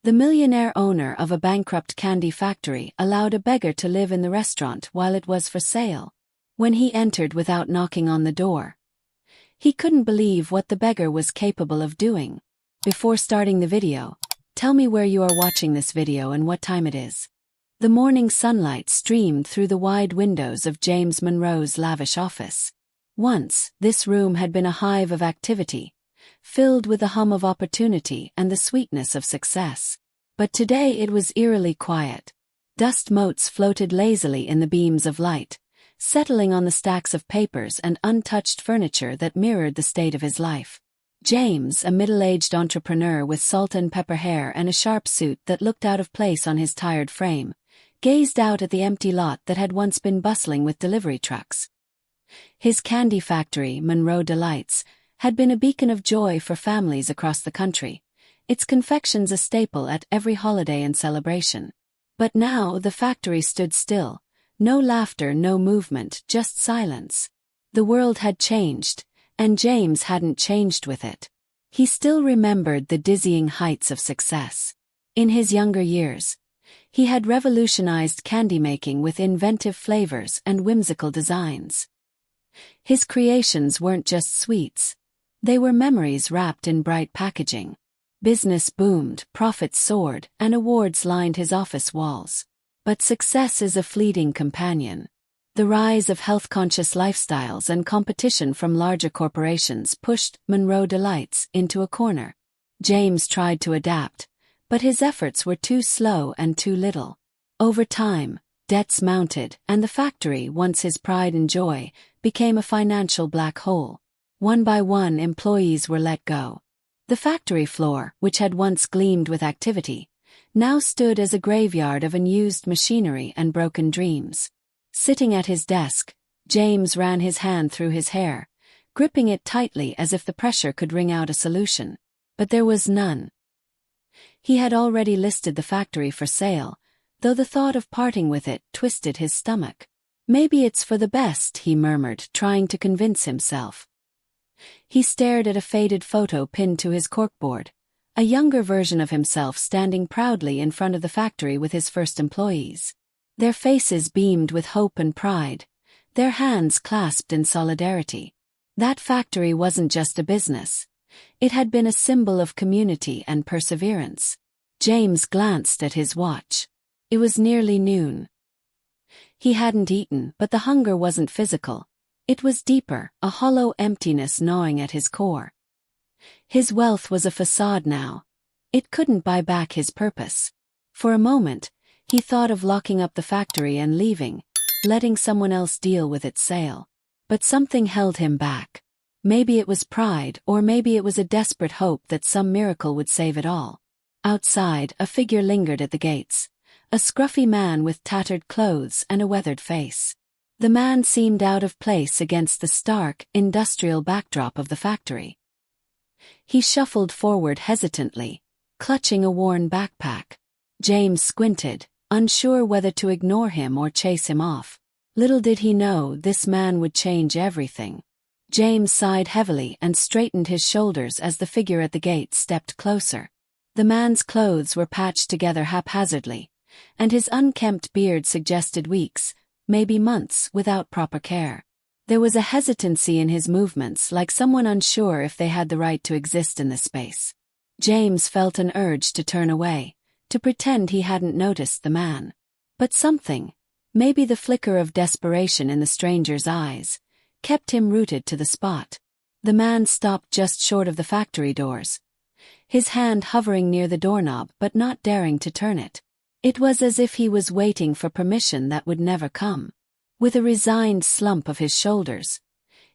The millionaire owner of a bankrupt candy factory allowed a beggar to live in the restaurant while it was for sale. When he entered without knocking on the door, he couldn't believe what the beggar was capable of doing. Before starting the video, tell me where you are watching this video and what time it is. The morning sunlight streamed through the wide windows of James Monroe's lavish office. Once, this room had been a hive of activity, filled with the hum of opportunity and the sweetness of success. But today it was eerily quiet. Dust motes floated lazily in the beams of light, settling on the stacks of papers and untouched furniture that mirrored the state of his life. James, a middle-aged entrepreneur with salt and pepper hair and a sharp suit that looked out of place on his tired frame, gazed out at the empty lot that had once been bustling with delivery trucks. His candy factory, Monroe Delights, had been a beacon of joy for families across the country, its confections a staple at every holiday and celebration. But now the factory stood still, no laughter, no movement, just silence. The world had changed, and James hadn't changed with it. He still remembered the dizzying heights of success. In his younger years, he had revolutionized candy making with inventive flavors and whimsical designs. His creations weren't just sweets. They were memories wrapped in bright packaging. Business boomed, profits soared, and awards lined his office walls. But success is a fleeting companion. The rise of health-conscious lifestyles and competition from larger corporations pushed Monroe Delights into a corner. James tried to adapt, but his efforts were too slow and too little. Over time, debts mounted, and the factory, once his pride and joy, became a financial black hole. One by one, employees were let go. The factory floor, which had once gleamed with activity, now stood as a graveyard of unused machinery and broken dreams. Sitting at his desk, James ran his hand through his hair, gripping it tightly as if the pressure could wring out a solution. But there was none. He had already listed the factory for sale, though the thought of parting with it twisted his stomach. Maybe it's for the best, he murmured, trying to convince himself. He stared at a faded photo pinned to his corkboard, a younger version of himself standing proudly in front of the factory with his first employees. Their faces beamed with hope and pride, their hands clasped in solidarity. That factory wasn't just a business. It had been a symbol of community and perseverance. James glanced at his watch. It was nearly noon. He hadn't eaten, but the hunger wasn't physical. It was deeper, a hollow emptiness gnawing at his core. His wealth was a facade now. It couldn't buy back his purpose. For a moment, he thought of locking up the factory and leaving, letting someone else deal with its sale. But something held him back. Maybe it was pride, or maybe it was a desperate hope that some miracle would save it all. Outside, a figure lingered at the gates, a scruffy man with tattered clothes and a weathered face. The man seemed out of place against the stark, industrial backdrop of the factory. He shuffled forward hesitantly, clutching a worn backpack. James squinted, unsure whether to ignore him or chase him off. Little did he know this man would change everything. James sighed heavily and straightened his shoulders as the figure at the gate stepped closer. The man's clothes were patched together haphazardly, and his unkempt beard suggested weeks, maybe months, without proper care. There was a hesitancy in his movements, like someone unsure if they had the right to exist in this space. James felt an urge to turn away, to pretend he hadn't noticed the man. But something, maybe the flicker of desperation in the stranger's eyes, kept him rooted to the spot. The man stopped just short of the factory doors, his hand hovering near the doorknob but not daring to turn it. It was as if he was waiting for permission that would never come. With a resigned slump of his shoulders,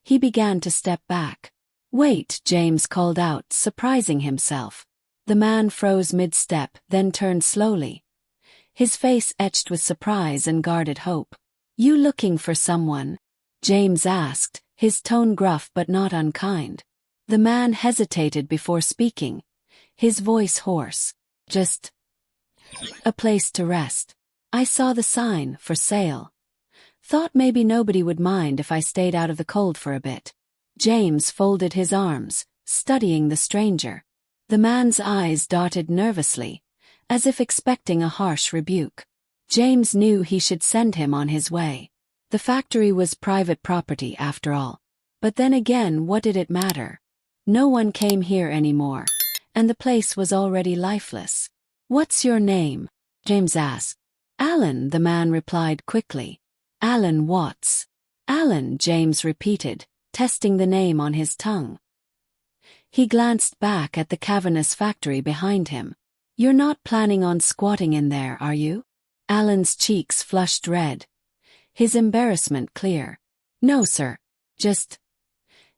he began to step back. "Wait," James called out, surprising himself. The man froze mid-step, then turned slowly, his face etched with surprise and guarded hope. "You looking for someone?" James asked, his tone gruff but not unkind. The man hesitated before speaking, his voice hoarse. "Just a place to rest. I saw the sign, for sale. Thought maybe nobody would mind if I stayed out of the cold for a bit." James folded his arms, studying the stranger. The man's eyes darted nervously, as if expecting a harsh rebuke. James knew he should send him on his way. The factory was private property after all. But then again, what did it matter? No one came here anymore, and the place was already lifeless. "What's your name?" James asked. "Alan," the man replied quickly. "Alan Watts." "Alan," James repeated, testing the name on his tongue. He glanced back at the cavernous factory behind him. "You're not planning on squatting in there, are you?" Alan's cheeks flushed red, his embarrassment clear. "No, sir. Just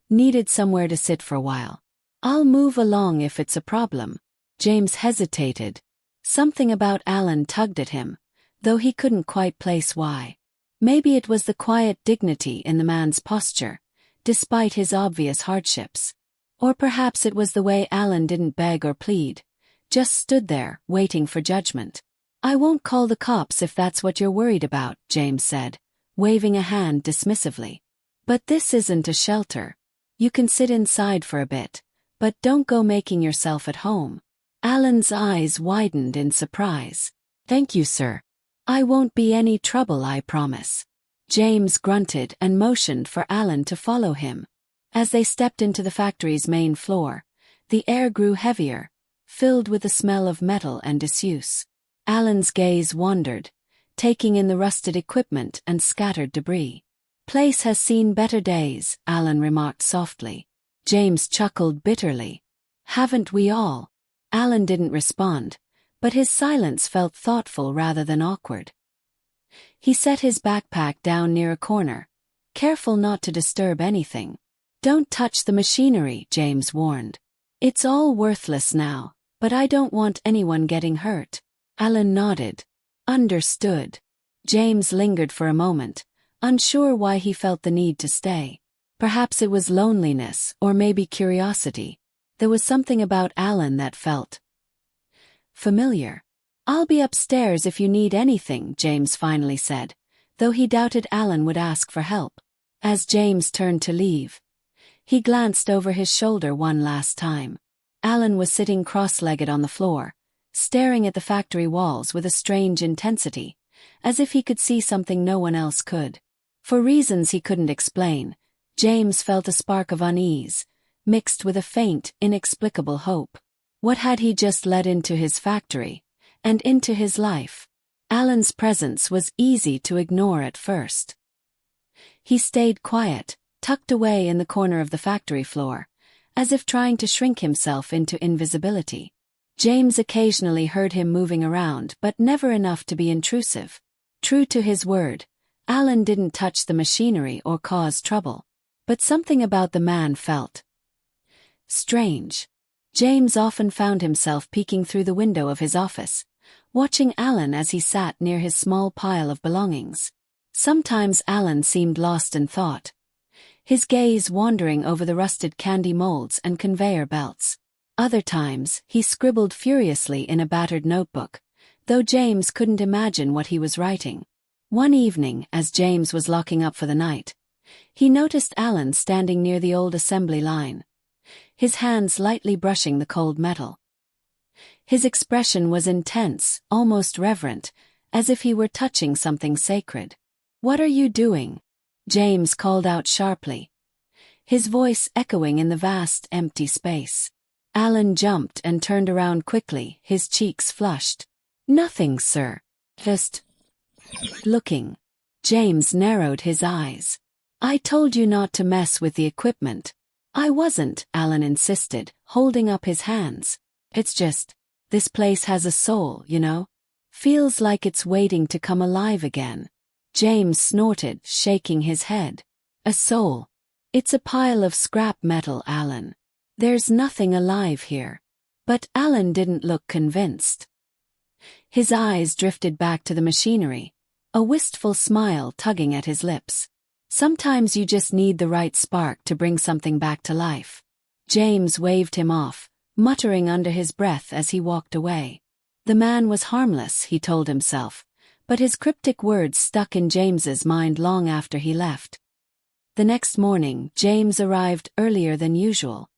needed somewhere to sit for a while. I'll move along if it's a problem." James hesitated. Something about Alan tugged at him, though he couldn't quite place why. Maybe it was the quiet dignity in the man's posture, despite his obvious hardships. Or perhaps it was the way Alan didn't beg or plead, just stood there, waiting for judgment. "I won't call the cops if that's what you're worried about," James said, waving a hand dismissively. "But this isn't a shelter. You can sit inside for a bit, but don't go making yourself at home." Alan's eyes widened in surprise. "Thank you, sir. I won't be any trouble, I promise." James grunted and motioned for Alan to follow him. As they stepped into the factory's main floor, the air grew heavier, filled with the smell of metal and disuse. Alan's gaze wandered, taking in the rusted equipment and scattered debris. "Place has seen better days," Alan remarked softly. James chuckled bitterly. "Haven't we all?" Alan didn't respond, but his silence felt thoughtful rather than awkward. He set his backpack down near a corner, careful not to disturb anything. "Don't touch the machinery," James warned. "It's all worthless now, but I don't want anyone getting hurt." Alan nodded. "Understood." James lingered for a moment, unsure why he felt the need to stay. Perhaps it was loneliness, or maybe curiosity. There was something about Alan that felt familiar. "I'll be upstairs if you need anything," James finally said, though he doubted Alan would ask for help. As James turned to leave, he glanced over his shoulder one last time. Alan was sitting cross-legged on the floor, staring at the factory walls with a strange intensity, as if he could see something no one else could. For reasons he couldn't explain, James felt a spark of unease, mixed with a faint, inexplicable hope. What had he just let into his factory, and into his life? Alan's presence was easy to ignore at first. He stayed quiet, tucked away in the corner of the factory floor, as if trying to shrink himself into invisibility. James occasionally heard him moving around, but never enough to be intrusive. True to his word, Alan didn't touch the machinery or cause trouble. But something about the man felt strange. James often found himself peeking through the window of his office, watching Alan as he sat near his small pile of belongings. Sometimes Alan seemed lost in thought, his gaze wandering over the rusted candy molds and conveyor belts. Other times, he scribbled furiously in a battered notebook, though James couldn't imagine what he was writing. One evening, as James was locking up for the night, he noticed Alan standing near the old assembly line, his hands lightly brushing the cold metal. His expression was intense, almost reverent, as if he were touching something sacred. "What are you doing?" James called out sharply, his voice echoing in the vast, empty space. Alan jumped and turned around quickly, his cheeks flushed. "Nothing, sir. Just looking." James narrowed his eyes. "I told you not to mess with the equipment." "I wasn't," Alan insisted, holding up his hands. "It's just, this place has a soul, you know? Feels like it's waiting to come alive again." James snorted, shaking his head. "A soul? It's a pile of scrap metal, Alan. There's nothing alive here." But Alan didn't look convinced. His eyes drifted back to the machinery, a wistful smile tugging at his lips. "Sometimes you just need the right spark to bring something back to life." James waved him off, muttering under his breath as he walked away. The man was harmless, he told himself, but his cryptic words stuck in James's mind long after he left. The next morning, James arrived earlier than usual.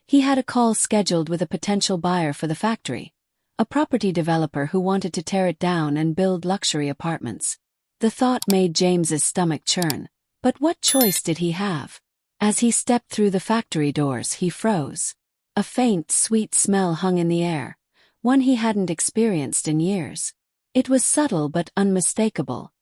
He had a call scheduled with a potential buyer for the factory, a property developer who wanted to tear it down and build luxury apartments. The thought made James's stomach churn, but what choice did he have? As he stepped through the factory doors, he froze. A faint, sweet smell hung in the air, one he hadn't experienced in years. It was subtle but unmistakable,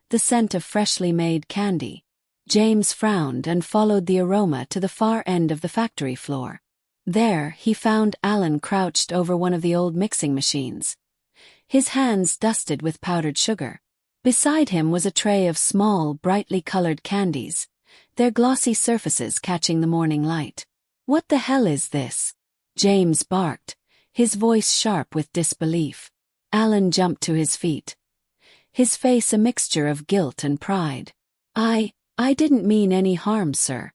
the scent of freshly made candy. James frowned and followed the aroma to the far end of the factory floor. There, he found Alan crouched over one of the old mixing machines, his hands dusted with powdered sugar. Beside him was a tray of small, brightly colored candies, their glossy surfaces catching the morning light. "What the hell is this?" James barked, his voice sharp with disbelief. Alan jumped to his feet, his face a mixture of guilt and pride. I didn't mean any harm, sir.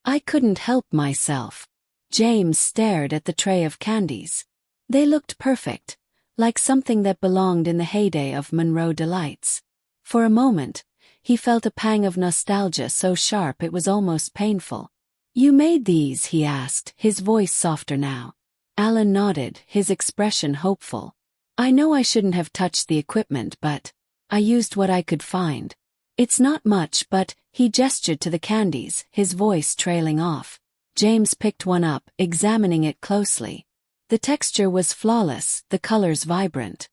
I couldn't help myself." James stared at the tray of candies. They looked perfect, like something that belonged in the heyday of Monroe Delights. For a moment, he felt a pang of nostalgia so sharp it was almost painful. "You made these?" he asked, his voice softer now. Alan nodded, his expression hopeful. "I know I shouldn't have touched the equipment, but I used what I could find. It's not much, but..." He gestured to the candies, his voice trailing off. James picked one up, examining it closely. The texture was flawless, the colors vibrant.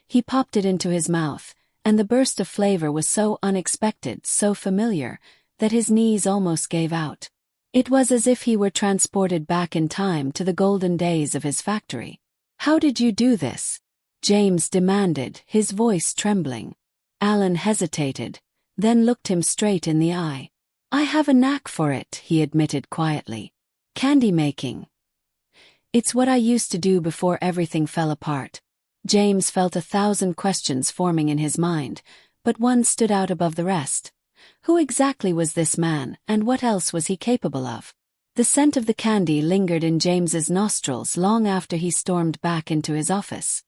He popped it into his mouth, and the burst of flavor was so unexpected, so familiar, that his knees almost gave out. It was as if he were transported back in time to the golden days of his factory. "How did you do this?" James demanded, his voice trembling. Alan hesitated, then looked him straight in the eye. "I have a knack for it," he admitted quietly. "Candy making. It's what I used to do before everything fell apart." James felt 1,000 questions forming in his mind, but one stood out above the rest. Who exactly was this man, and what else was he capable of? The scent of the candy lingered in James's nostrils long after he stormed back into his office.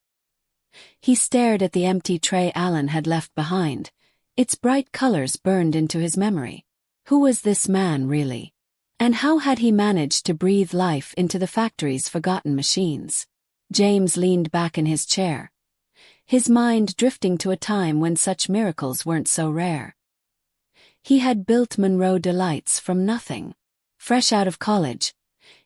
He stared at the empty tray Alan had left behind, its bright colors burned into his memory. Who was this man, really? And how had he managed to breathe life into the factory's forgotten machines? James leaned back in his chair, his mind drifting to a time when such miracles weren't so rare. He had built Monroe Delights from nothing. Fresh out of college,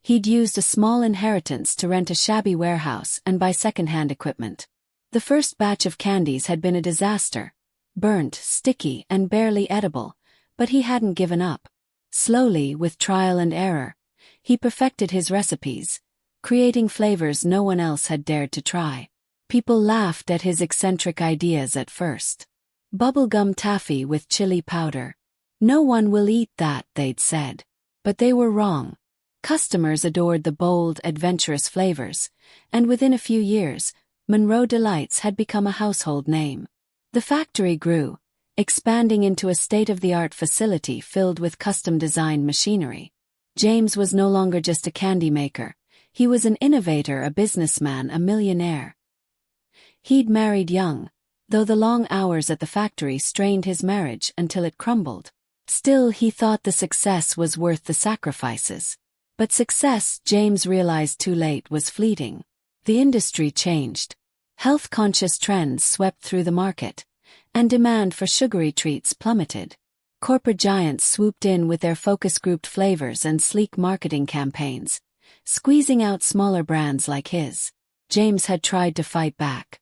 he'd used a small inheritance to rent a shabby warehouse and buy second-hand equipment. The first batch of candies had been a disaster, burnt, sticky, and barely edible, but he hadn't given up. Slowly, with trial and error, he perfected his recipes, creating flavors no one else had dared to try. People laughed at his eccentric ideas at first. Bubblegum taffy with chili powder. "No one will eat that," they'd said. But they were wrong. Customers adored the bold, adventurous flavors, and within a few years, Monroe Delights had become a household name. The factory grew, expanding into a state-of-the-art facility filled with custom-designed machinery. James was no longer just a candy maker. He was an innovator, a businessman, a millionaire. He'd married young, though the long hours at the factory strained his marriage until it crumbled. Still, he thought the success was worth the sacrifices. But success, James realized too late, was fleeting. The industry changed. Health-conscious trends swept through the market, and demand for sugary treats plummeted. Corporate giants swooped in with their focus-grouped flavors and sleek marketing campaigns, squeezing out smaller brands like his. James had tried to fight back.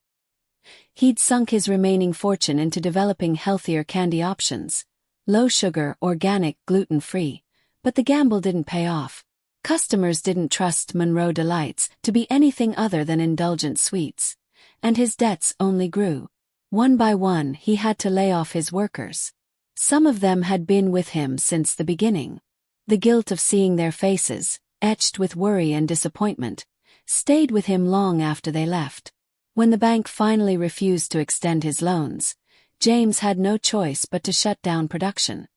He'd sunk his remaining fortune into developing healthier candy options, low-sugar, organic, gluten-free, but the gamble didn't pay off. Customers didn't trust Monroe Delights to be anything other than indulgent sweets, and his debts only grew. One by one, he had to lay off his workers. Some of them had been with him since the beginning. The guilt of seeing their faces, etched with worry and disappointment, stayed with him long after they left. When the bank finally refused to extend his loans, James had no choice but to shut down production.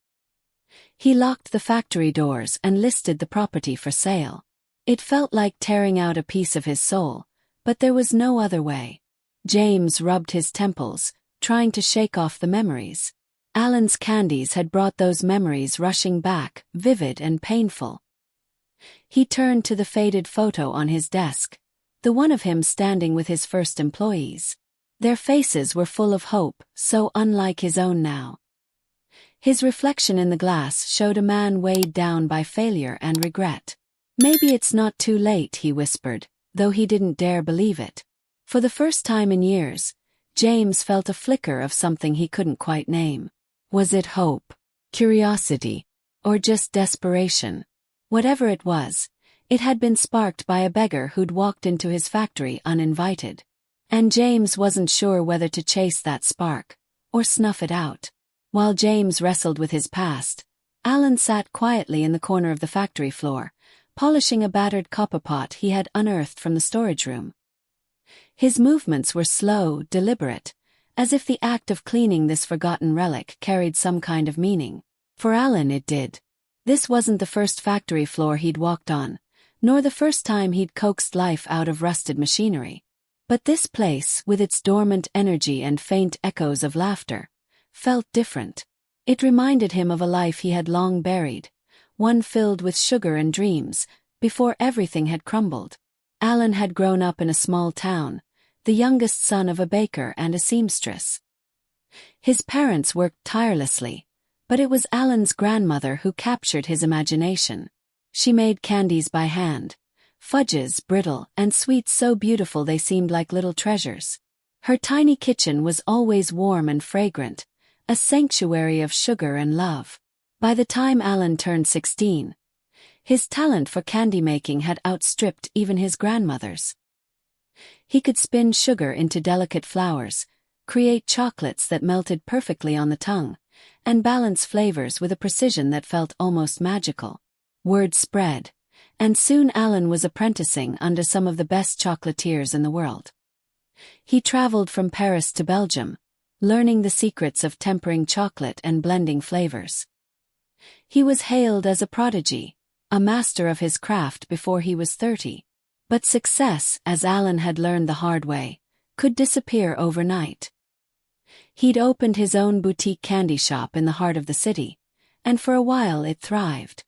He locked the factory doors and listed the property for sale. It felt like tearing out a piece of his soul, but there was no other way. James rubbed his temples, trying to shake off the memories. Alan's candies had brought those memories rushing back, vivid and painful. He turned to the faded photo on his desk, the one of him standing with his first employees. Their faces were full of hope, so unlike his own now. His reflection in the glass showed a man weighed down by failure and regret. "Maybe it's not too late," he whispered, though he didn't dare believe it. For the first time in years, James felt a flicker of something he couldn't quite name. Was it hope, curiosity, or just desperation? Whatever it was, it had been sparked by a beggar who'd walked into his factory uninvited. And James wasn't sure whether to chase that spark, or snuff it out. While James wrestled with his past, Alan sat quietly in the corner of the factory floor, polishing a battered copper pot he had unearthed from the storage room. His movements were slow, deliberate, as if the act of cleaning this forgotten relic carried some kind of meaning. For Alan it did. This wasn't the first factory floor he'd walked on, nor the first time he'd coaxed life out of rusted machinery. But this place, with its dormant energy and faint echoes of laughter, felt different. It reminded him of a life he had long buried, one filled with sugar and dreams, before everything had crumbled. Alan had grown up in a small town, the youngest son of a baker and a seamstress. His parents worked tirelessly, but it was Alan's grandmother who captured his imagination. She made candies by hand, fudges brittle and sweets so beautiful they seemed like little treasures. Her tiny kitchen was always warm and fragrant, a sanctuary of sugar and love. By the time Alan turned 16, his talent for candy making had outstripped even his grandmother's. He could spin sugar into delicate flowers, create chocolates that melted perfectly on the tongue, and balance flavors with a precision that felt almost magical. Word spread, and soon Alan was apprenticing under some of the best chocolatiers in the world. He traveled from Paris to Belgium, learning the secrets of tempering chocolate and blending flavors. He was hailed as a prodigy, a master of his craft before he was 30. But success, as Alan had learned the hard way, could disappear overnight. He'd opened his own boutique candy shop in the heart of the city, and for a while it thrived.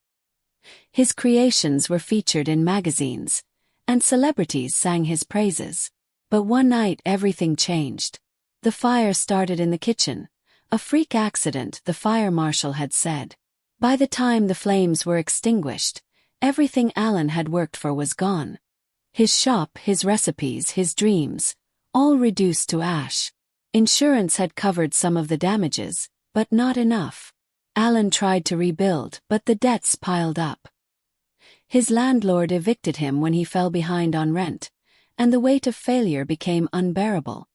His creations were featured in magazines, and celebrities sang his praises. But one night everything changed. The fire started in the kitchen, a freak accident, the fire marshal had said. By the time the flames were extinguished, everything Alan had worked for was gone. His shop, his recipes, his dreams, all reduced to ash. Insurance had covered some of the damages, but not enough. Alan tried to rebuild, but the debts piled up. His landlord evicted him when he fell behind on rent, and the weight of failure became unbearable.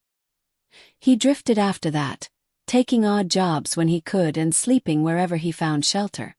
He drifted after that, taking odd jobs when he could and sleeping wherever he found shelter.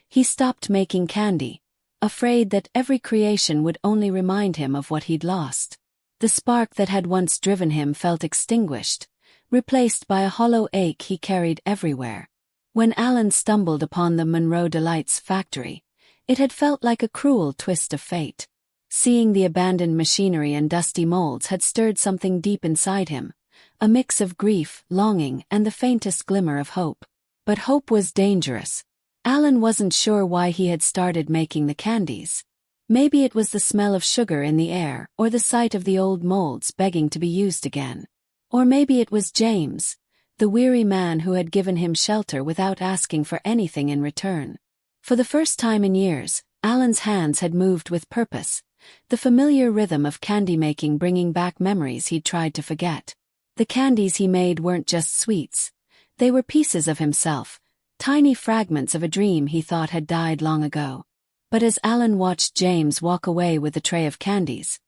He stopped making candy, afraid that every creation would only remind him of what he'd lost. The spark that had once driven him felt extinguished, replaced by a hollow ache he carried everywhere. When Alan stumbled upon the Monroe Delights factory, it had felt like a cruel twist of fate. Seeing the abandoned machinery and dusty molds had stirred something deep inside him, a mix of grief, longing, and the faintest glimmer of hope. But hope was dangerous. Alan wasn't sure why he had started making the candies. Maybe it was the smell of sugar in the air, or the sight of the old molds begging to be used again. Or maybe it was James, the weary man who had given him shelter without asking for anything in return. For the first time in years, Alan's hands had moved with purpose, the familiar rhythm of candy making bringing back memories he'd tried to forget. The candies he made weren't just sweets. They were pieces of himself, tiny fragments of a dream he thought had died long ago. But as Alan watched James walk away with the tray of candies,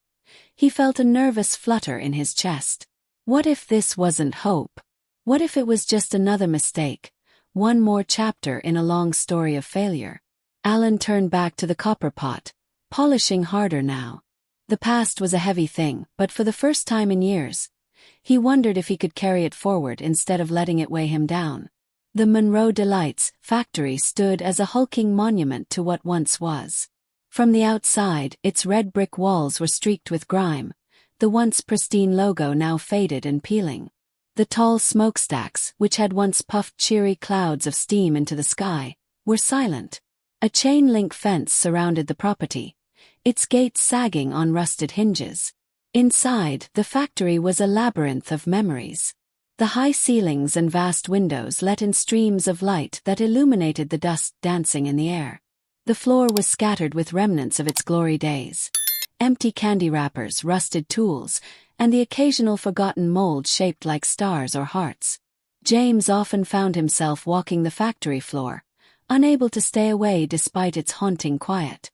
he felt a nervous flutter in his chest. What if this wasn't hope? What if it was just another mistake, one more chapter in a long story of failure? Alan turned back to the copper pot, polishing harder now. The past was a heavy thing, but for the first time in years, he wondered if he could carry it forward instead of letting it weigh him down. The Monroe Delights factory stood as a hulking monument to what once was. From the outside, its red brick walls were streaked with grime, the once pristine logo now faded and peeling. The tall smokestacks, which had once puffed cheery clouds of steam into the sky, were silent. A chain-link fence surrounded the property, its gates sagging on rusted hinges. Inside, the factory was a labyrinth of memories. The high ceilings and vast windows let in streams of light that illuminated the dust dancing in the air. The floor was scattered with remnants of its glory days. Empty candy wrappers, rusted tools, and the occasional forgotten mold shaped like stars or hearts. James often found himself walking the factory floor, unable to stay away despite its haunting quiet.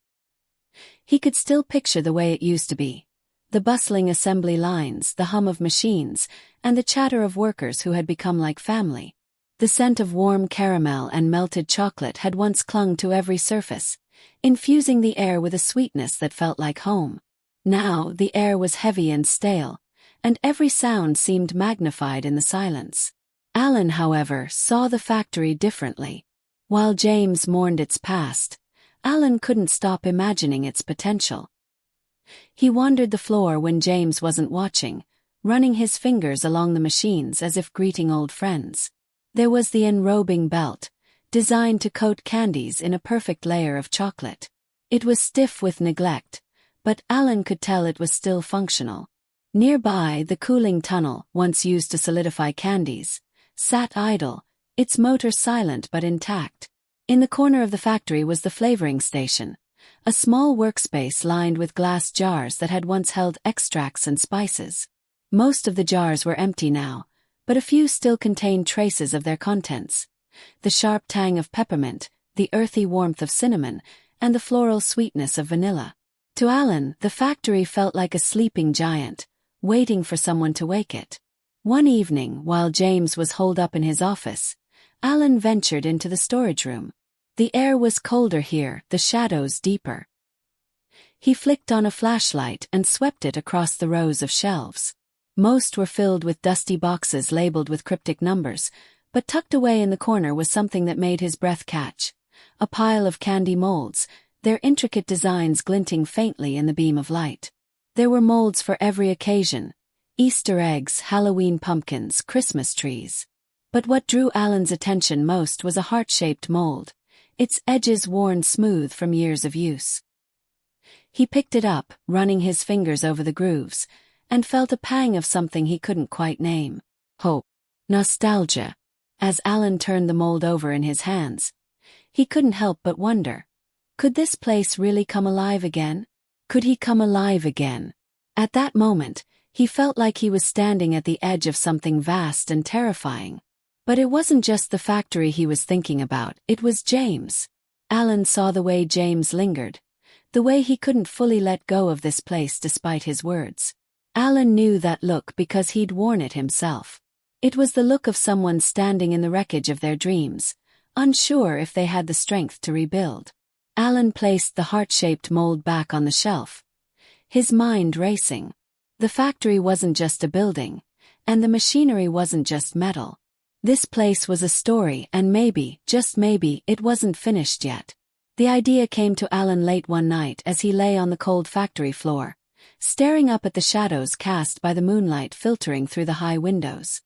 He could still picture the way it used to be. The bustling assembly lines, the hum of machines, and the chatter of workers who had become like family. The scent of warm caramel and melted chocolate had once clung to every surface, infusing the air with a sweetness that felt like home. Now the air was heavy and stale, and every sound seemed magnified in the silence. Alan, however, saw the factory differently. While James mourned its past, Alan couldn't stop imagining its potential. He wandered the floor when James wasn't watching, running his fingers along the machines as if greeting old friends. There was the enrobing belt, designed to coat candies in a perfect layer of chocolate. It was stiff with neglect, but Alan could tell it was still functional. Nearby, the cooling tunnel, once used to solidify candies, sat idle, its motor silent but intact. In the corner of the factory was the flavoring station, a small workspace lined with glass jars that had once held extracts and spices. Most of the jars were empty now, but a few still contained traces of their contents. The sharp tang of peppermint, the earthy warmth of cinnamon, and the floral sweetness of vanilla. To Alan, the factory felt like a sleeping giant, waiting for someone to wake it. One evening, while James was holed up in his office, Alan ventured into the storage room. The air was colder here, the shadows deeper. He flicked on a flashlight and swept it across the rows of shelves. Most were filled with dusty boxes labeled with cryptic numbers, but tucked away in the corner was something that made his breath catch. A pile of candy molds, their intricate designs glinting faintly in the beam of light. There were molds for every occasion: Easter eggs, Halloween pumpkins, Christmas trees. But what drew Alan's attention most was a heart-shaped mold, its edges worn smooth from years of use. He picked it up, running his fingers over the grooves, and felt a pang of something he couldn't quite name. Hope. Nostalgia. As Alan turned the mold over in his hands, he couldn't help but wonder, could this place really come alive again? Could he come alive again? At that moment, he felt like he was standing at the edge of something vast and terrifying. But it wasn't just the factory he was thinking about, it was James. Alan saw the way James lingered, the way he couldn't fully let go of this place despite his words. Alan knew that look because he'd worn it himself. It was the look of someone standing in the wreckage of their dreams, unsure if they had the strength to rebuild. Alan placed the heart-shaped mold back on the shelf, his mind racing. The factory wasn't just a building, and the machinery wasn't just metal. This place was a story, and maybe, just maybe, it wasn't finished yet. The idea came to Alan late one night as he lay on the cold factory floor, staring up at the shadows cast by the moonlight filtering through the high windows.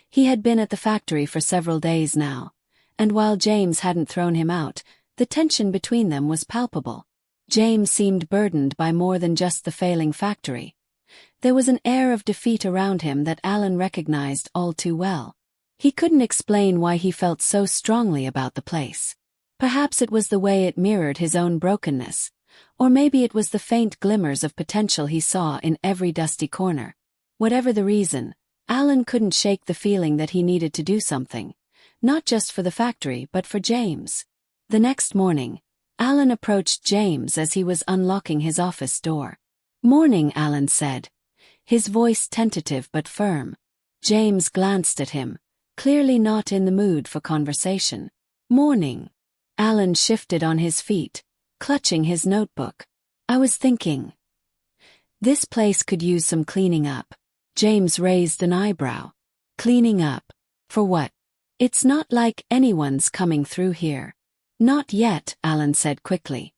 He had been at the factory for several days now, and while James hadn't thrown him out, the tension between them was palpable. James seemed burdened by more than just the failing factory. There was an air of defeat around him that Alan recognized all too well. He couldn't explain why he felt so strongly about the place. Perhaps it was the way it mirrored his own brokenness, or maybe it was the faint glimmers of potential he saw in every dusty corner. Whatever the reason, Alan couldn't shake the feeling that he needed to do something, not just for the factory but for James. The next morning, Alan approached James as he was unlocking his office door. "Morning," Alan said, his voice tentative but firm. James glanced at him, clearly not in the mood for conversation. "Morning." Alan shifted on his feet, clutching his notebook. "I was thinking, this place could use some cleaning up." James raised an eyebrow. "Cleaning up? For what? It's not like anyone's coming through here." "Not yet," Alan said quickly,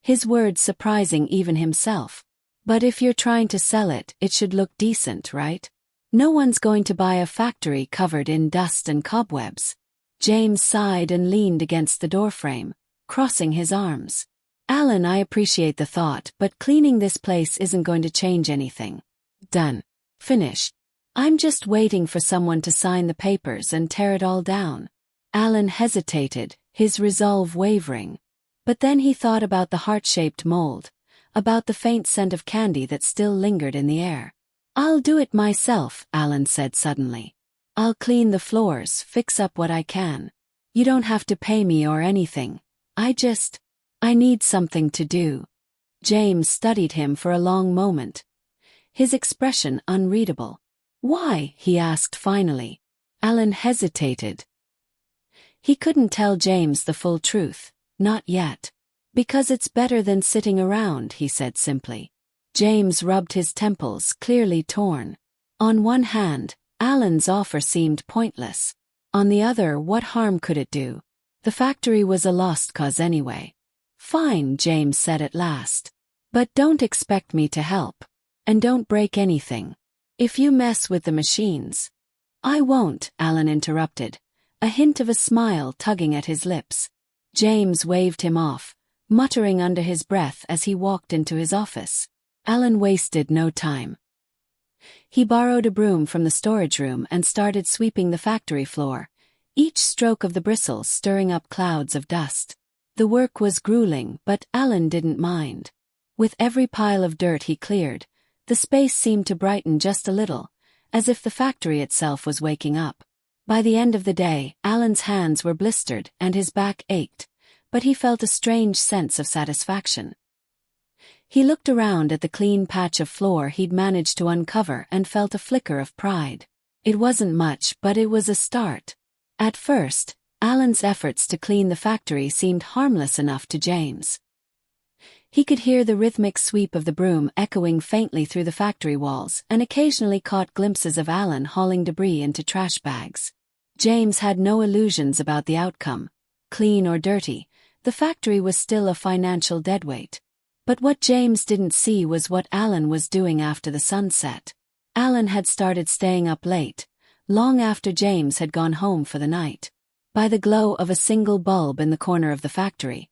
his words surprising even himself. "But if you're trying to sell it, it should look decent, right? No one's going to buy a factory covered in dust and cobwebs." James sighed and leaned against the doorframe, crossing his arms. Alan, I appreciate the thought, but cleaning this place isn't going to change anything. Done. Finished. I'm just waiting for someone to sign the papers and tear it all down. Alan hesitated, his resolve wavering. But then he thought about the heart-shaped mold, about the faint scent of candy that still lingered in the air. I'll do it myself, Alan said suddenly. I'll clean the floors, fix up what I can. You don't have to pay me or anything. I need something to do. James studied him for a long moment, his expression unreadable. Why? He asked finally. Alan hesitated. He couldn't tell James the full truth, not yet. Because it's better than sitting around, he said simply. James rubbed his temples, clearly torn. On one hand, Alan's offer seemed pointless. On the other, what harm could it do? The factory was a lost cause anyway. Fine, James said at last. But don't expect me to help. And don't break anything. If you mess with the machines. I won't, Alan interrupted, a hint of a smile tugging at his lips. James waved him off, muttering under his breath as he walked into his office. Alan wasted no time. He borrowed a broom from the storage room and started sweeping the factory floor, each stroke of the bristles stirring up clouds of dust. The work was grueling, but Alan didn't mind. With every pile of dirt he cleared, the space seemed to brighten just a little, as if the factory itself was waking up. By the end of the day, Alan's hands were blistered and his back ached, but he felt a strange sense of satisfaction. He looked around at the clean patch of floor he'd managed to uncover and felt a flicker of pride. It wasn't much, but it was a start. At first, Alan's efforts to clean the factory seemed harmless enough to James. He could hear the rhythmic sweep of the broom echoing faintly through the factory walls and occasionally caught glimpses of Alan hauling debris into trash bags. James had no illusions about the outcome. Clean or dirty, the factory was still a financial deadweight. But what James didn't see was what Alan was doing after the sun set. Alan had started staying up late, long after James had gone home for the night. By the glow of a single bulb in the corner of the factory,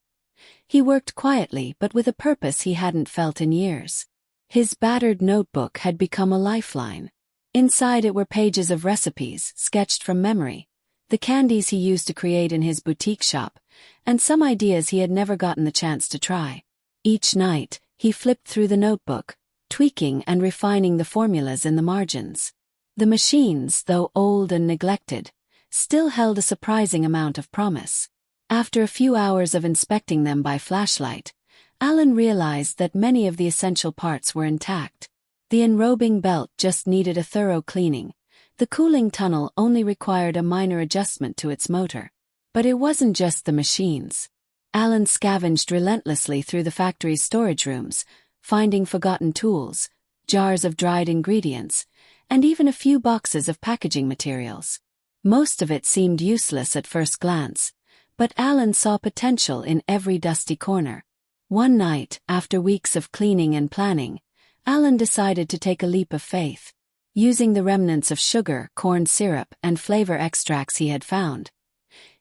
he worked quietly but with a purpose he hadn't felt in years. His battered notebook had become a lifeline. Inside it were pages of recipes, sketched from memory, the candies he used to create in his boutique shop, and some ideas he had never gotten the chance to try. Each night, he flipped through the notebook, tweaking and refining the formulas in the margins. The machines, though old and neglected, still held a surprising amount of promise. After a few hours of inspecting them by flashlight, Alan realized that many of the essential parts were intact. The enrobing belt just needed a thorough cleaning. The cooling tunnel only required a minor adjustment to its motor. But it wasn't just the machines. Alan scavenged relentlessly through the factory's storage rooms, finding forgotten tools, jars of dried ingredients, and even a few boxes of packaging materials. Most of it seemed useless at first glance, but Alan saw potential in every dusty corner. One night, after weeks of cleaning and planning, Alan decided to take a leap of faith. Using the remnants of sugar, corn syrup, and flavor extracts he had found,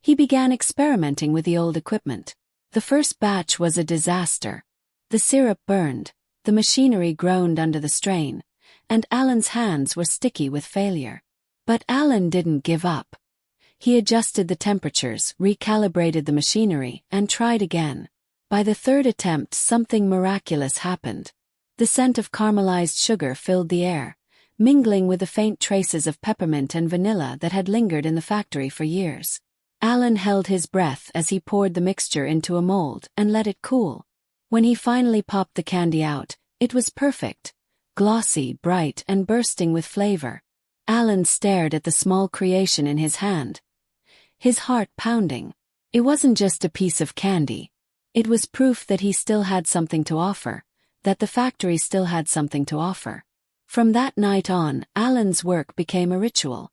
he began experimenting with the old equipment. The first batch was a disaster. The syrup burned, the machinery groaned under the strain, and Alan's hands were sticky with failure. But Alan didn't give up. He adjusted the temperatures, recalibrated the machinery, and tried again. By the third attempt, something miraculous happened. The scent of caramelized sugar filled the air, mingling with the faint traces of peppermint and vanilla that had lingered in the factory for years. Alan held his breath as he poured the mixture into a mold and let it cool. When he finally popped the candy out, it was perfect, glossy, bright, and bursting with flavor. Alan stared at the small creation in his hand, his heart pounding. It wasn't just a piece of candy. It was proof that he still had something to offer, that the factory still had something to offer. From that night on, Alan's work became a ritual.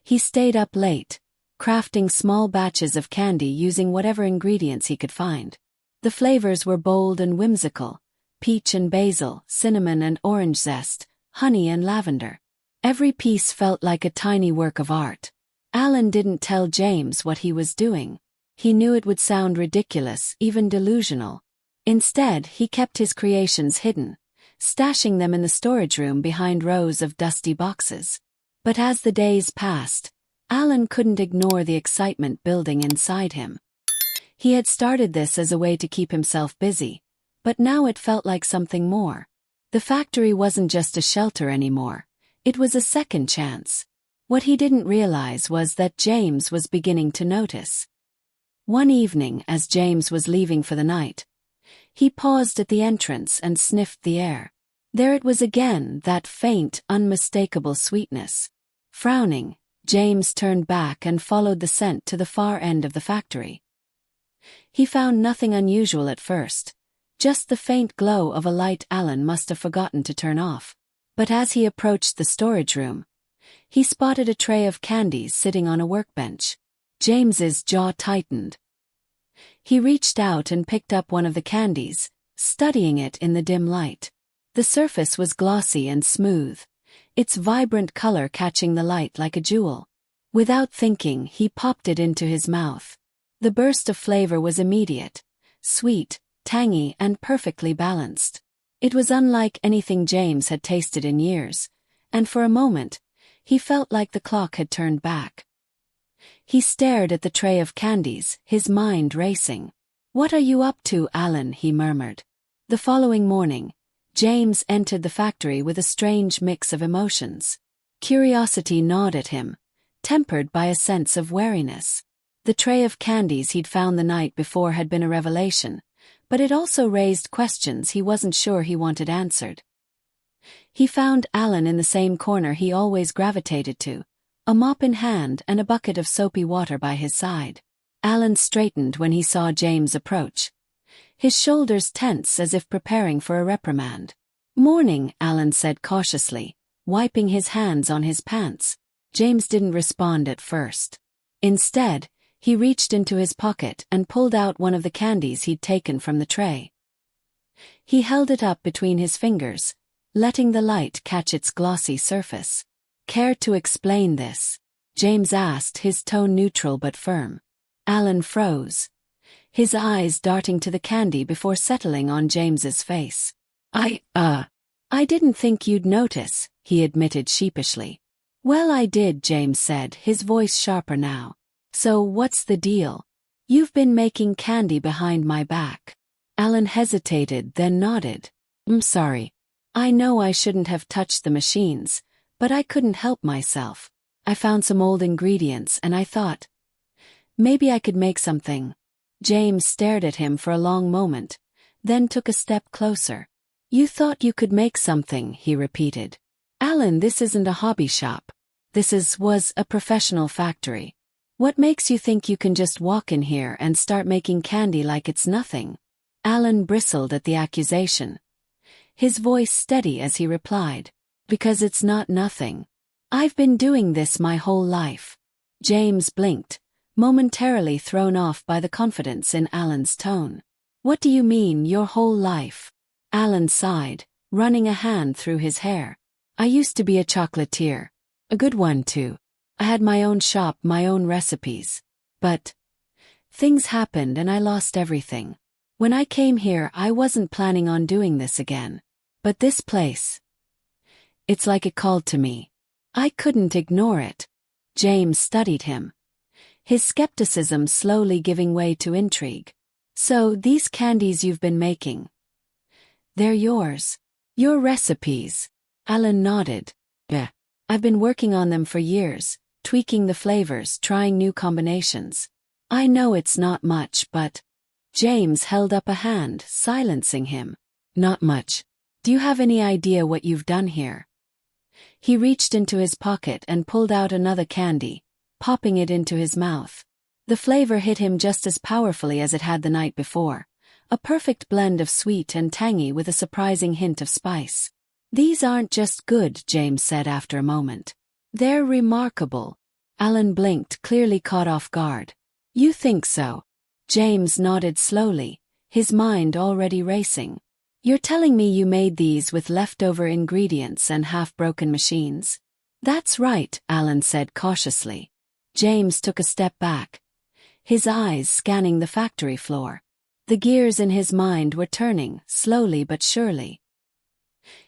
He stayed up late, crafting small batches of candy using whatever ingredients he could find. The flavors were bold and whimsical: peach and basil, cinnamon and orange zest, honey and lavender. Every piece felt like a tiny work of art. Alan didn't tell James what he was doing. He knew it would sound ridiculous, even delusional. Instead, he kept his creations hidden, stashing them in the storage room behind rows of dusty boxes. But as the days passed, Alan couldn't ignore the excitement building inside him. He had started this as a way to keep himself busy, but now it felt like something more. The factory wasn't just a shelter anymore, it was a second chance. What he didn't realize was that James was beginning to notice. One evening, as James was leaving for the night, he paused at the entrance and sniffed the air. There it was again, that faint, unmistakable sweetness. Frowning, James turned back and followed the scent to the far end of the factory. He found nothing unusual at first, just the faint glow of a light Alan must have forgotten to turn off. But as he approached the storage room, he spotted a tray of candies sitting on a workbench. James's jaw tightened. He reached out and picked up one of the candies, studying it in the dim light. The surface was glossy and smooth, its vibrant color catching the light like a jewel. Without thinking, he popped it into his mouth. The burst of flavor was immediate, sweet, tangy, and perfectly balanced. It was unlike anything James had tasted in years, and for a moment, he felt like the clock had turned back. He stared at the tray of candies, his mind racing. "What are you up to, Alan?" he murmured. The following morning, James entered the factory with a strange mix of emotions. Curiosity gnawed at him, tempered by a sense of wariness. The tray of candies he'd found the night before had been a revelation, but it also raised questions he wasn't sure he wanted answered. He found Alan in the same corner he always gravitated to, a mop in hand and a bucket of soapy water by his side. Alan straightened when he saw James approach, his shoulders tense as if preparing for a reprimand. "Morning," Alan said cautiously, wiping his hands on his pants. James didn't respond at first. Instead, he reached into his pocket and pulled out one of the candies he'd taken from the tray. He held it up between his fingers, letting the light catch its glossy surface. "Care to explain this?" James asked, his tone neutral but firm. Alan froze, his eyes darting to the candy before settling on James's face. I didn't think you'd notice," he admitted sheepishly. "Well, I did," James said, his voice sharper now. "So what's the deal? You've been making candy behind my back." Alan hesitated, then nodded. "I'm sorry. I know I shouldn't have touched the machines, but I couldn't help myself. I found some old ingredients and I thought, maybe I could make something." James stared at him for a long moment, then took a step closer. "You thought you could make something," he repeated. "Alan, this isn't a hobby shop. Was a professional factory. What makes you think you can just walk in here and start making candy like it's nothing?" Alan bristled at the accusation, his voice steady as he replied, "Because it's not nothing. I've been doing this my whole life." James blinked, momentarily thrown off by the confidence in Alan's tone. "What do you mean, your whole life?" Alan sighed, running a hand through his hair. "I used to be a chocolatier. A good one, too. I had my own shop, my own recipes. But things happened and I lost everything. When I came here, I wasn't planning on doing this again. But this place, it's like it called to me. I couldn't ignore it." James studied him, his skepticism slowly giving way to intrigue. "So these candies you've been making, they're yours? Your recipes?" Alan nodded. "Yeah. I've been working on them for years, tweaking the flavors, trying new combinations. I know it's not much, but..." James held up a hand, silencing him. "Not much. Do you have any idea what you've done here?" He reached into his pocket and pulled out another candy, popping it into his mouth. The flavor hit him just as powerfully as it had the night before, a perfect blend of sweet and tangy with a surprising hint of spice. "These aren't just good," James said after a moment. "They're remarkable." Alan blinked, clearly caught off guard. "You think so?" James nodded slowly, his mind already racing. "You're telling me you made these with leftover ingredients and half-broken machines?" "That's right," Alan said cautiously. James took a step back, his eyes scanning the factory floor. The gears in his mind were turning, slowly but surely.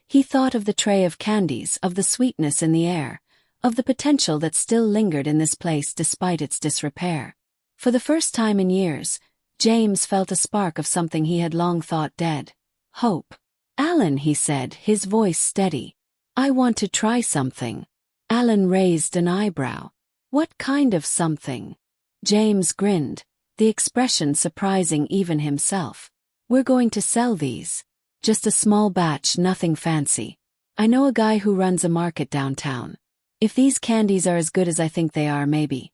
He thought of the tray of candies, of the sweetness in the air, of the potential that still lingered in this place despite its disrepair. For the first time in years, James felt a spark of something he had long thought dead. Hope. "Alan," he said, his voice steady. "I want to try something." Alan raised an eyebrow. "What kind of something?" James grinned, the expression surprising even himself. "We're going to sell these. Just a small batch, nothing fancy. I know a guy who runs a market downtown. If these candies are as good as I think they are, maybe,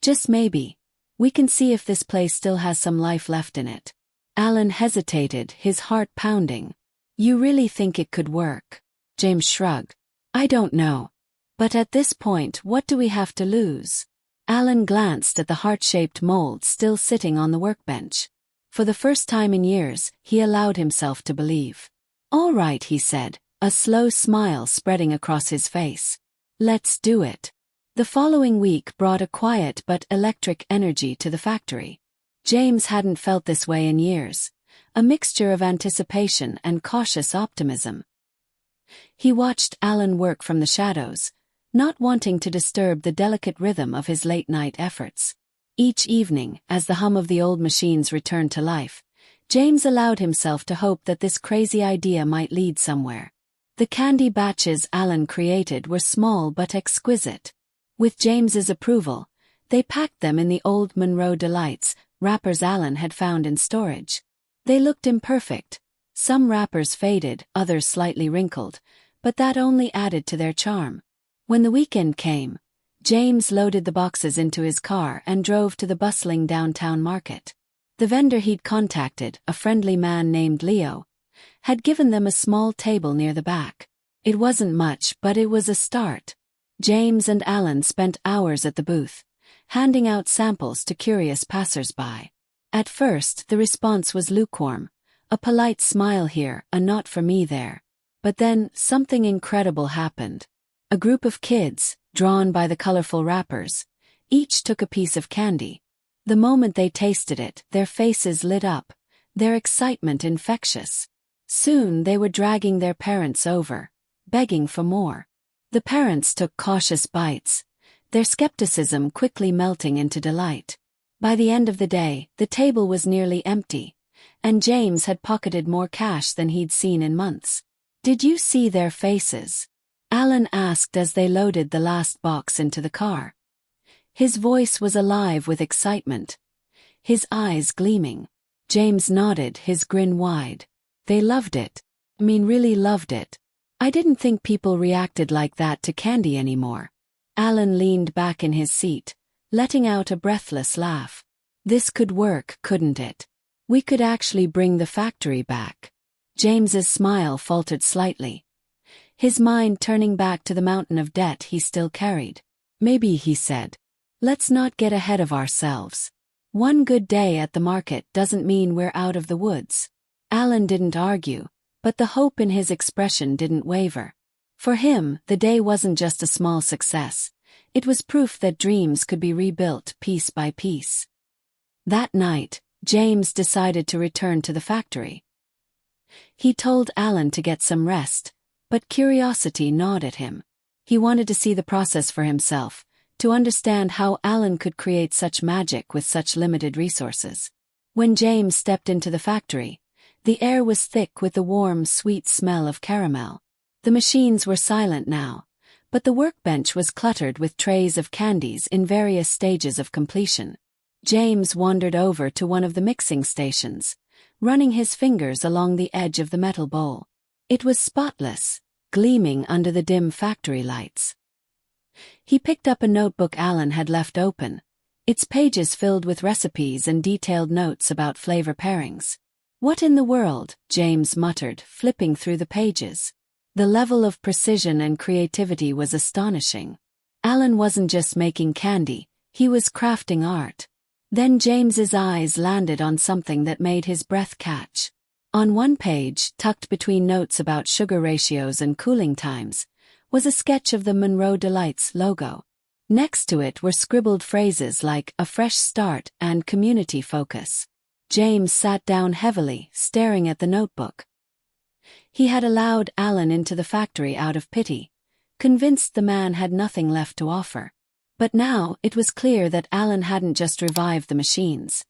just maybe, we can see if this place still has some life left in it." Alan hesitated, his heart pounding. "You really think it could work?" James shrugged. "I don't know. But at this point, what do we have to lose?" Alan glanced at the heart-shaped mold still sitting on the workbench. For the first time in years, he allowed himself to believe. "All right," he said, a slow smile spreading across his face. "Let's do it." The following week brought a quiet but electric energy to the factory. James hadn't felt this way in years, a mixture of anticipation and cautious optimism. He watched Alan work from the shadows, not wanting to disturb the delicate rhythm of his late-night efforts. Each evening, as the hum of the old machines returned to life, James allowed himself to hope that this crazy idea might lead somewhere. The candy batches Alan created were small but exquisite. With James's approval, they packed them in the old Monroe Delights wrappers Alan had found in storage. They looked imperfect, some wrappers faded, others slightly wrinkled, but that only added to their charm. When the weekend came, James loaded the boxes into his car and drove to the bustling downtown market. The vendor he'd contacted, a friendly man named Leo, had given them a small table near the back. It wasn't much, but it was a start. James and Alan spent hours at the booth, handing out samples to curious passers-by. At first, the response was lukewarm, a polite smile here, a not for me there. But then, something incredible happened. A group of kids, drawn by the colorful wrappers, each took a piece of candy. The moment they tasted it, their faces lit up, their excitement infectious. Soon they were dragging their parents over, begging for more. The parents took cautious bites, their skepticism quickly melting into delight. By the end of the day, the table was nearly empty, and James had pocketed more cash than he'd seen in months. "Did you see their faces?" Alan asked as they loaded the last box into the car. His voice was alive with excitement, his eyes gleaming. James nodded, his grin wide. "They loved it. Really loved it. I didn't think people reacted like that to candy anymore." Alan leaned back in his seat, letting out a breathless laugh. "This could work, couldn't it? We could actually bring the factory back." James's smile faltered slightly, his mind turning back to the mountain of debt he still carried. "Maybe," he said. "Let's not get ahead of ourselves. One good day at the market doesn't mean we're out of the woods." Alan didn't argue, but the hope in his expression didn't waver. For him, the day wasn't just a small success. It was proof that dreams could be rebuilt piece by piece. That night, James decided to return to the factory. He told Alan to get some rest, but curiosity gnawed at him. He wanted to see the process for himself, to understand how Alan could create such magic with such limited resources. When James stepped into the factory, the air was thick with the warm, sweet smell of caramel. The machines were silent now, but the workbench was cluttered with trays of candies in various stages of completion. James wandered over to one of the mixing stations, running his fingers along the edge of the metal bowl. It was spotless, gleaming under the dim factory lights. He picked up a notebook Alan had left open, its pages filled with recipes and detailed notes about flavor pairings. "What in the world?" James muttered, flipping through the pages. The level of precision and creativity was astonishing. Alan wasn't just making candy, he was crafting art. Then James's eyes landed on something that made his breath catch. On one page, tucked between notes about sugar ratios and cooling times, was a sketch of the Monroe Delights logo. Next to it were scribbled phrases like "a fresh start" and "community focus." James sat down heavily, staring at the notebook. He had allowed Alan into the factory out of pity, convinced the man had nothing left to offer. But now it was clear that Alan hadn't just revived the machines.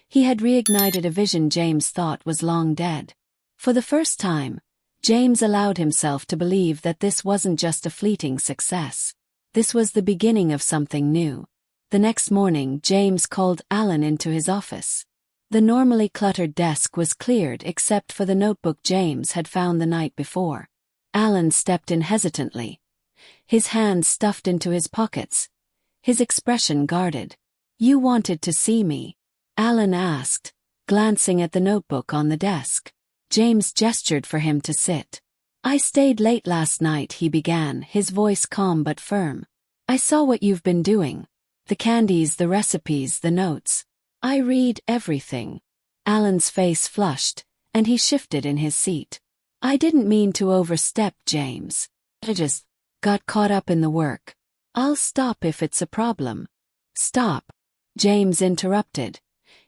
He had reignited a vision James thought was long dead. For the first time, James allowed himself to believe that this wasn't just a fleeting success. This was the beginning of something new. The next morning, James called Alan into his office. The normally cluttered desk was cleared except for the notebook James had found the night before. Alan stepped in hesitantly, his hands stuffed into his pockets, his expression guarded. "You wanted to see me?" Alan asked, glancing at the notebook on the desk. James gestured for him to sit. "I stayed late last night," he began, his voice calm but firm. "I saw what you've been doing. The candies, the recipes, the notes. I read everything." Alan's face flushed, and he shifted in his seat. "I didn't mean to overstep, James. I just got caught up in the work. I'll stop if it's a problem." "Stop," James interrupted,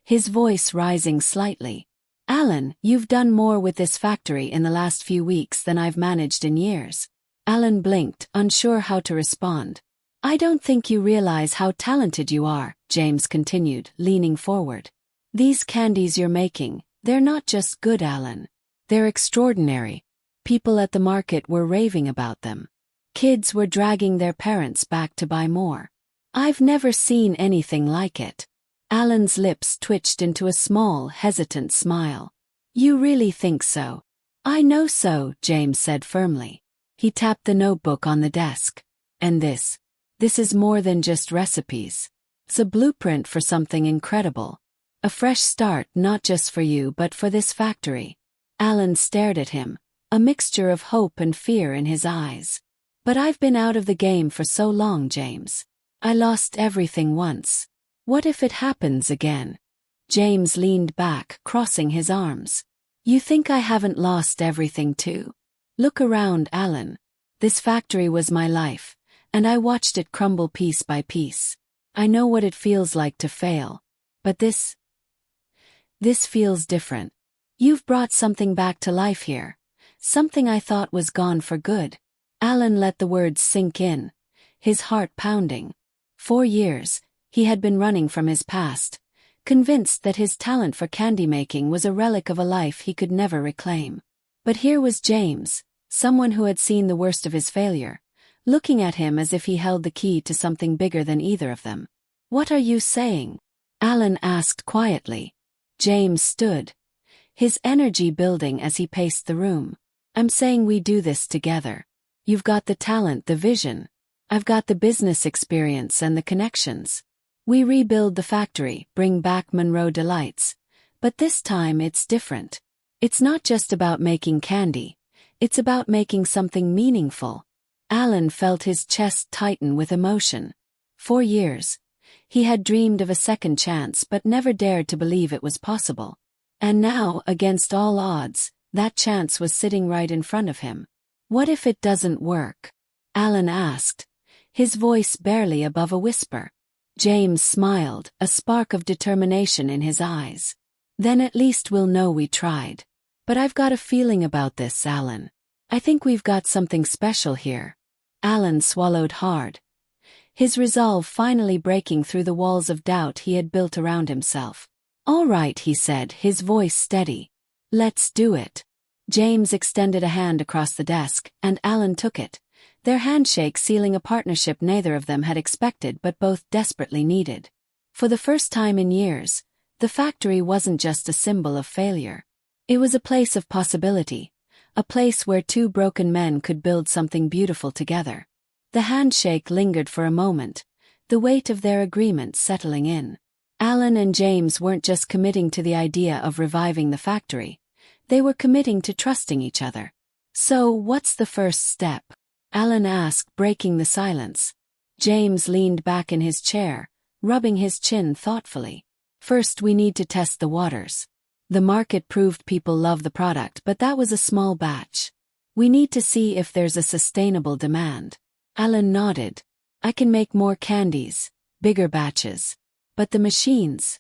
his voice rising slightly. "Alan, you've done more with this factory in the last few weeks than I've managed in years." Alan blinked, unsure how to respond. "I don't think you realize how talented you are," James continued, leaning forward. "These candies you're making, they're not just good, Alan. They're extraordinary. People at the market were raving about them. Kids were dragging their parents back to buy more. I've never seen anything like it." Alan's lips twitched into a small, hesitant smile. "You really think so?" "I know so," James said firmly. He tapped the notebook on the desk. "And this is more than just recipes. It's a blueprint for something incredible. A fresh start not just for you but for this factory." Alan stared at him, a mixture of hope and fear in his eyes. "But I've been out of the game for so long, James. I lost everything once. What if it happens again?" James leaned back, crossing his arms. "You think I haven't lost everything too? Look around, Alan. This factory was my life, and I watched it crumble piece by piece. I know what it feels like to fail. But this feels different. You've brought something back to life here, something I thought was gone for good." Alan let the words sink in, his heart pounding. 4 years, he had been running from his past, convinced that his talent for candy making was a relic of a life he could never reclaim. But here was James, someone who had seen the worst of his failure, looking at him as if he held the key to something bigger than either of them. "What are you saying?" Alan asked quietly. James stood, his energy building as he paced the room. "I'm saying we do this together. You've got the talent, the vision. I've got the business experience and the connections. We rebuild the factory, bring back Monroe Delights. But this time it's different. It's not just about making candy. It's about making something meaningful." Alan felt his chest tighten with emotion. 4 years. He had dreamed of a second chance but never dared to believe it was possible. And now, against all odds, that chance was sitting right in front of him. "What if it doesn't work?" Alan asked, his voice barely above a whisper. James smiled, a spark of determination in his eyes. "Then at least we'll know we tried. But I've got a feeling about this, Alan. I think we've got something special here." Alan swallowed hard, his resolve finally breaking through the walls of doubt he had built around himself. "All right," he said, his voice steady. "Let's do it." James extended a hand across the desk, and Alan took it, their handshake sealing a partnership neither of them had expected but both desperately needed. For the first time in years, the factory wasn't just a symbol of failure. It was a place of possibility, a place where two broken men could build something beautiful together. The handshake lingered for a moment, the weight of their agreement settling in. Alan and James weren't just committing to the idea of reviving the factory. They were committing to trusting each other. "So, what's the first step?" Alan asked, breaking the silence. James leaned back in his chair, rubbing his chin thoughtfully. "First, we need to test the waters. The market proved people love the product, but that was a small batch. We need to see if there's a sustainable demand." Alan nodded. "I can make more candies, bigger batches. But the machines?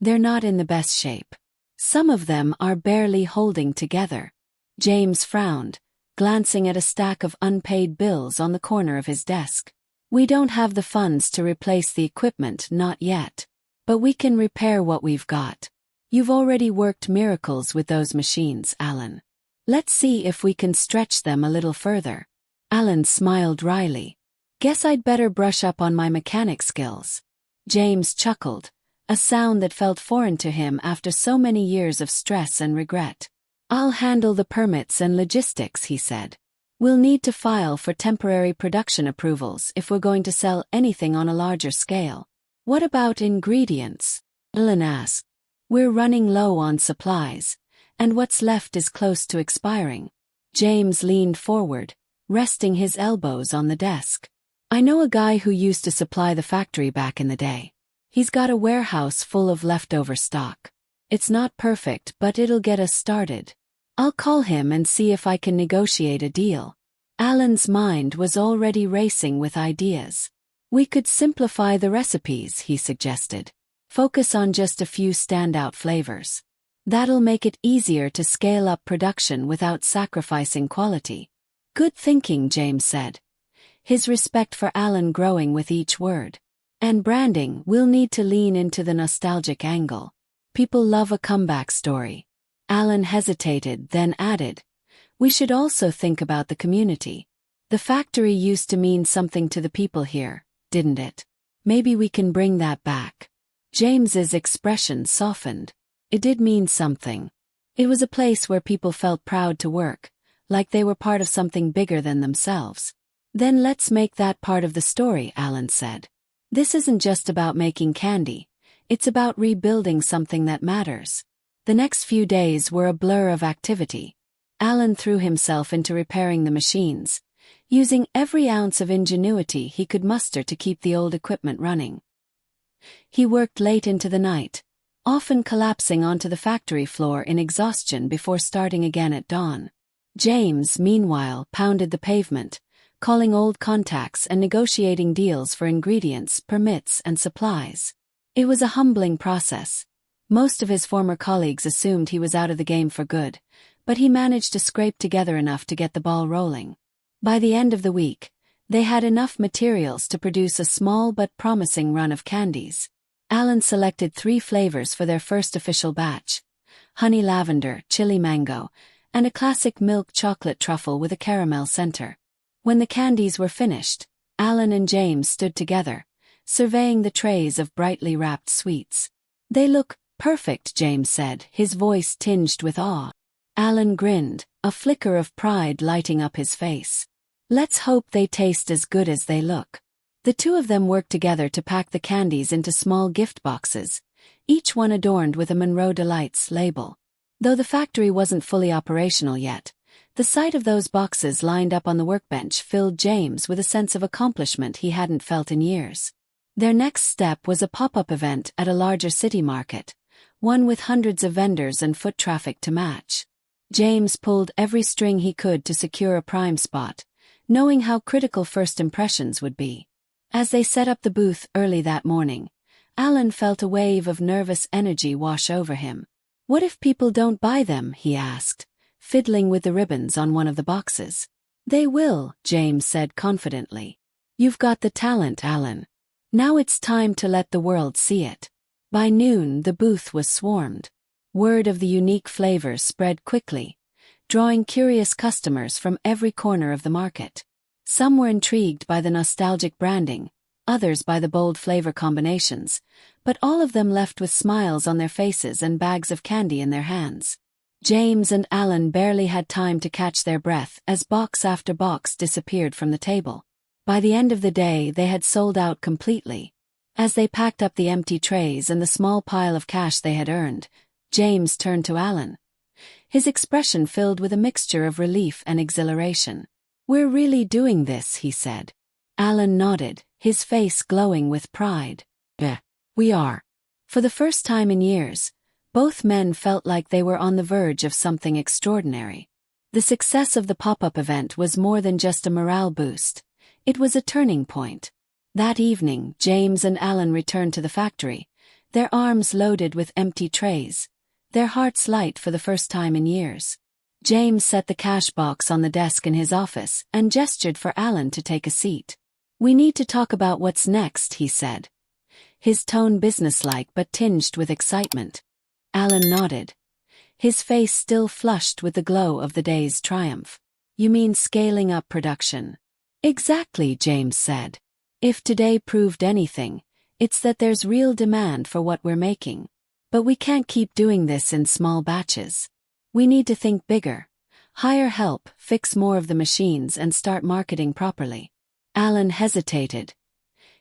They're not in the best shape. Some of them are barely holding together. James frowned, glancing at a stack of unpaid bills on the corner of his desk. We don't have the funds to replace the equipment, not yet. But we can repair what we've got. You've already worked miracles with those machines, Alan. Let's see if we can stretch them a little further. Alan smiled wryly. Guess I'd better brush up on my mechanic skills. James chuckled, a sound that felt foreign to him after so many years of stress and regret. I'll handle the permits and logistics, he said. We'll need to file for temporary production approvals if we're going to sell anything on a larger scale. What about ingredients? Alan asked. We're running low on supplies, and what's left is close to expiring. James leaned forward, resting his elbows on the desk. I know a guy who used to supply the factory back in the day. He's got a warehouse full of leftover stock. It's not perfect, but it'll get us started. I'll call him and see if I can negotiate a deal. Alan's mind was already racing with ideas. We could simplify the recipes, he suggested. Focus on just a few standout flavors. That'll make it easier to scale up production without sacrificing quality. Good thinking, James said, his respect for Alan growing with each word. And branding, we'll need to lean into the nostalgic angle. People love a comeback story. Alan hesitated, then added, we should also think about the community. The factory used to mean something to the people here, didn't it? Maybe we can bring that back. James's expression softened. It did mean something. It was a place where people felt proud to work, like they were part of something bigger than themselves. Then let's make that part of the story, Alan said. This isn't just about making candy. It's about rebuilding something that matters. The next few days were a blur of activity. Alan threw himself into repairing the machines, using every ounce of ingenuity he could muster to keep the old equipment running. He worked late into the night, often collapsing onto the factory floor in exhaustion before starting again at dawn. James, meanwhile, pounded the pavement, calling old contacts and negotiating deals for ingredients, permits, and supplies. It was a humbling process. Most of his former colleagues assumed he was out of the game for good, but he managed to scrape together enough to get the ball rolling. By the end of the week, they had enough materials to produce a small but promising run of candies. Alan selected 3 flavors for their first official batch: honey lavender, chili mango, and a classic milk chocolate truffle with a caramel center. When the candies were finished, Alan and James stood together, surveying the trays of brightly wrapped sweets. They look perfect, James said, his voice tinged with awe. Alan grinned, a flicker of pride lighting up his face. Let's hope they taste as good as they look. The two of them worked together to pack the candies into small gift boxes, each one adorned with a Monroe Delights label. Though the factory wasn't fully operational yet, the sight of those boxes lined up on the workbench filled James with a sense of accomplishment he hadn't felt in years. Their next step was a pop-up event at a larger city market, one with hundreds of vendors and foot traffic to match. James pulled every string he could to secure a prime spot, knowing how critical first impressions would be. As they set up the booth early that morning, Alan felt a wave of nervous energy wash over him. What if people don't buy them, he asked, fiddling with the ribbons on one of the boxes. They will, James said confidently. You've got the talent, Alan. Now it's time to let the world see it. By noon, the booth was swarmed. Word of the unique flavors spread quickly, drawing curious customers from every corner of the market. Some were intrigued by the nostalgic branding, others by the bold flavor combinations, but all of them left with smiles on their faces and bags of candy in their hands. James and Alan barely had time to catch their breath as box after box disappeared from the table. By the end of the day, they had sold out completely. As they packed up the empty trays and the small pile of cash they had earned, James turned to Alan. His expression filled with a mixture of relief and exhilaration. We're really doing this, he said. Alan nodded, his face glowing with pride. We are. For the first time in years, both men felt like they were on the verge of something extraordinary. The success of the pop-up event was more than just a morale boost. It was a turning point. That evening, James and Alan returned to the factory, their arms loaded with empty trays, their hearts light for the first time in years. James set the cash box on the desk in his office and gestured for Alan to take a seat. "We need to talk about what's next," he said, his tone businesslike but tinged with excitement. Alan nodded, his face still flushed with the glow of the day's triumph. "You mean scaling up production?" "Exactly," James said. "If today proved anything, it's that there's real demand for what we're making. But we can't keep doing this in small batches. We need to think bigger, hire help, fix more of the machines and start marketing properly." Alan hesitated,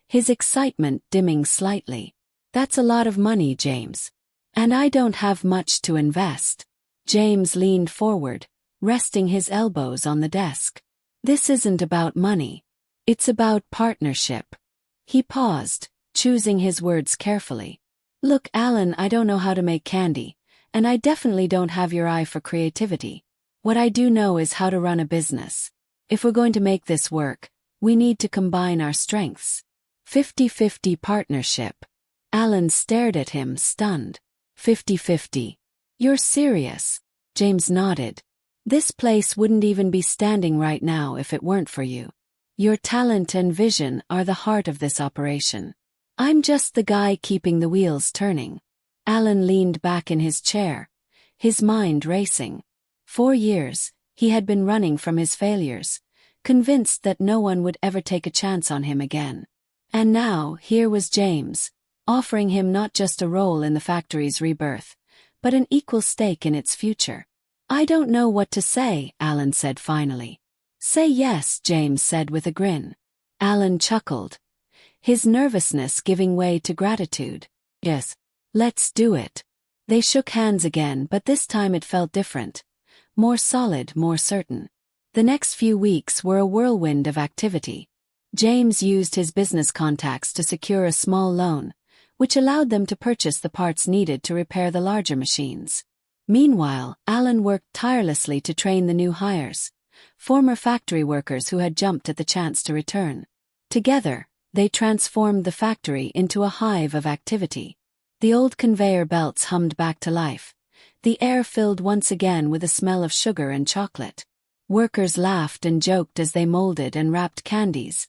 his excitement dimming slightly. "That's a lot of money, James. And I don't have much to invest." James leaned forward, resting his elbows on the desk. "This isn't about money. It's about partnership." He paused, choosing his words carefully. "Look, Alan, I don't know how to make candy, and I definitely don't have your eye for creativity. What I do know is how to run a business. If we're going to make this work, we need to combine our strengths." 50-50 partnership. Alan stared at him, stunned. 50-50. "You're serious?" James nodded. "This place wouldn't even be standing right now if it weren't for you. Your talent and vision are the heart of this operation. I'm just the guy keeping the wheels turning." Alan leaned back in his chair, his mind racing. 4 years, he had been running from his failures, convinced that no one would ever take a chance on him again. And now, here was James, offering him not just a role in the factory's rebirth, but an equal stake in its future. "I don't know what to say," Alan said finally. "Say yes," James said with a grin. Alan chuckled, his nervousness giving way to gratitude. "Yes, let's do it." They shook hands again, but this time it felt different. More solid, more certain. The next few weeks were a whirlwind of activity. James used his business contacts to secure a small loan, which allowed them to purchase the parts needed to repair the larger machines. Meanwhile, Alan worked tirelessly to train the new hires, former factory workers who had jumped at the chance to return. Together, they transformed the factory into a hive of activity. The old conveyor belts hummed back to life, the air filled once again with a smell of sugar and chocolate. Workers laughed and joked as they molded and wrapped candies,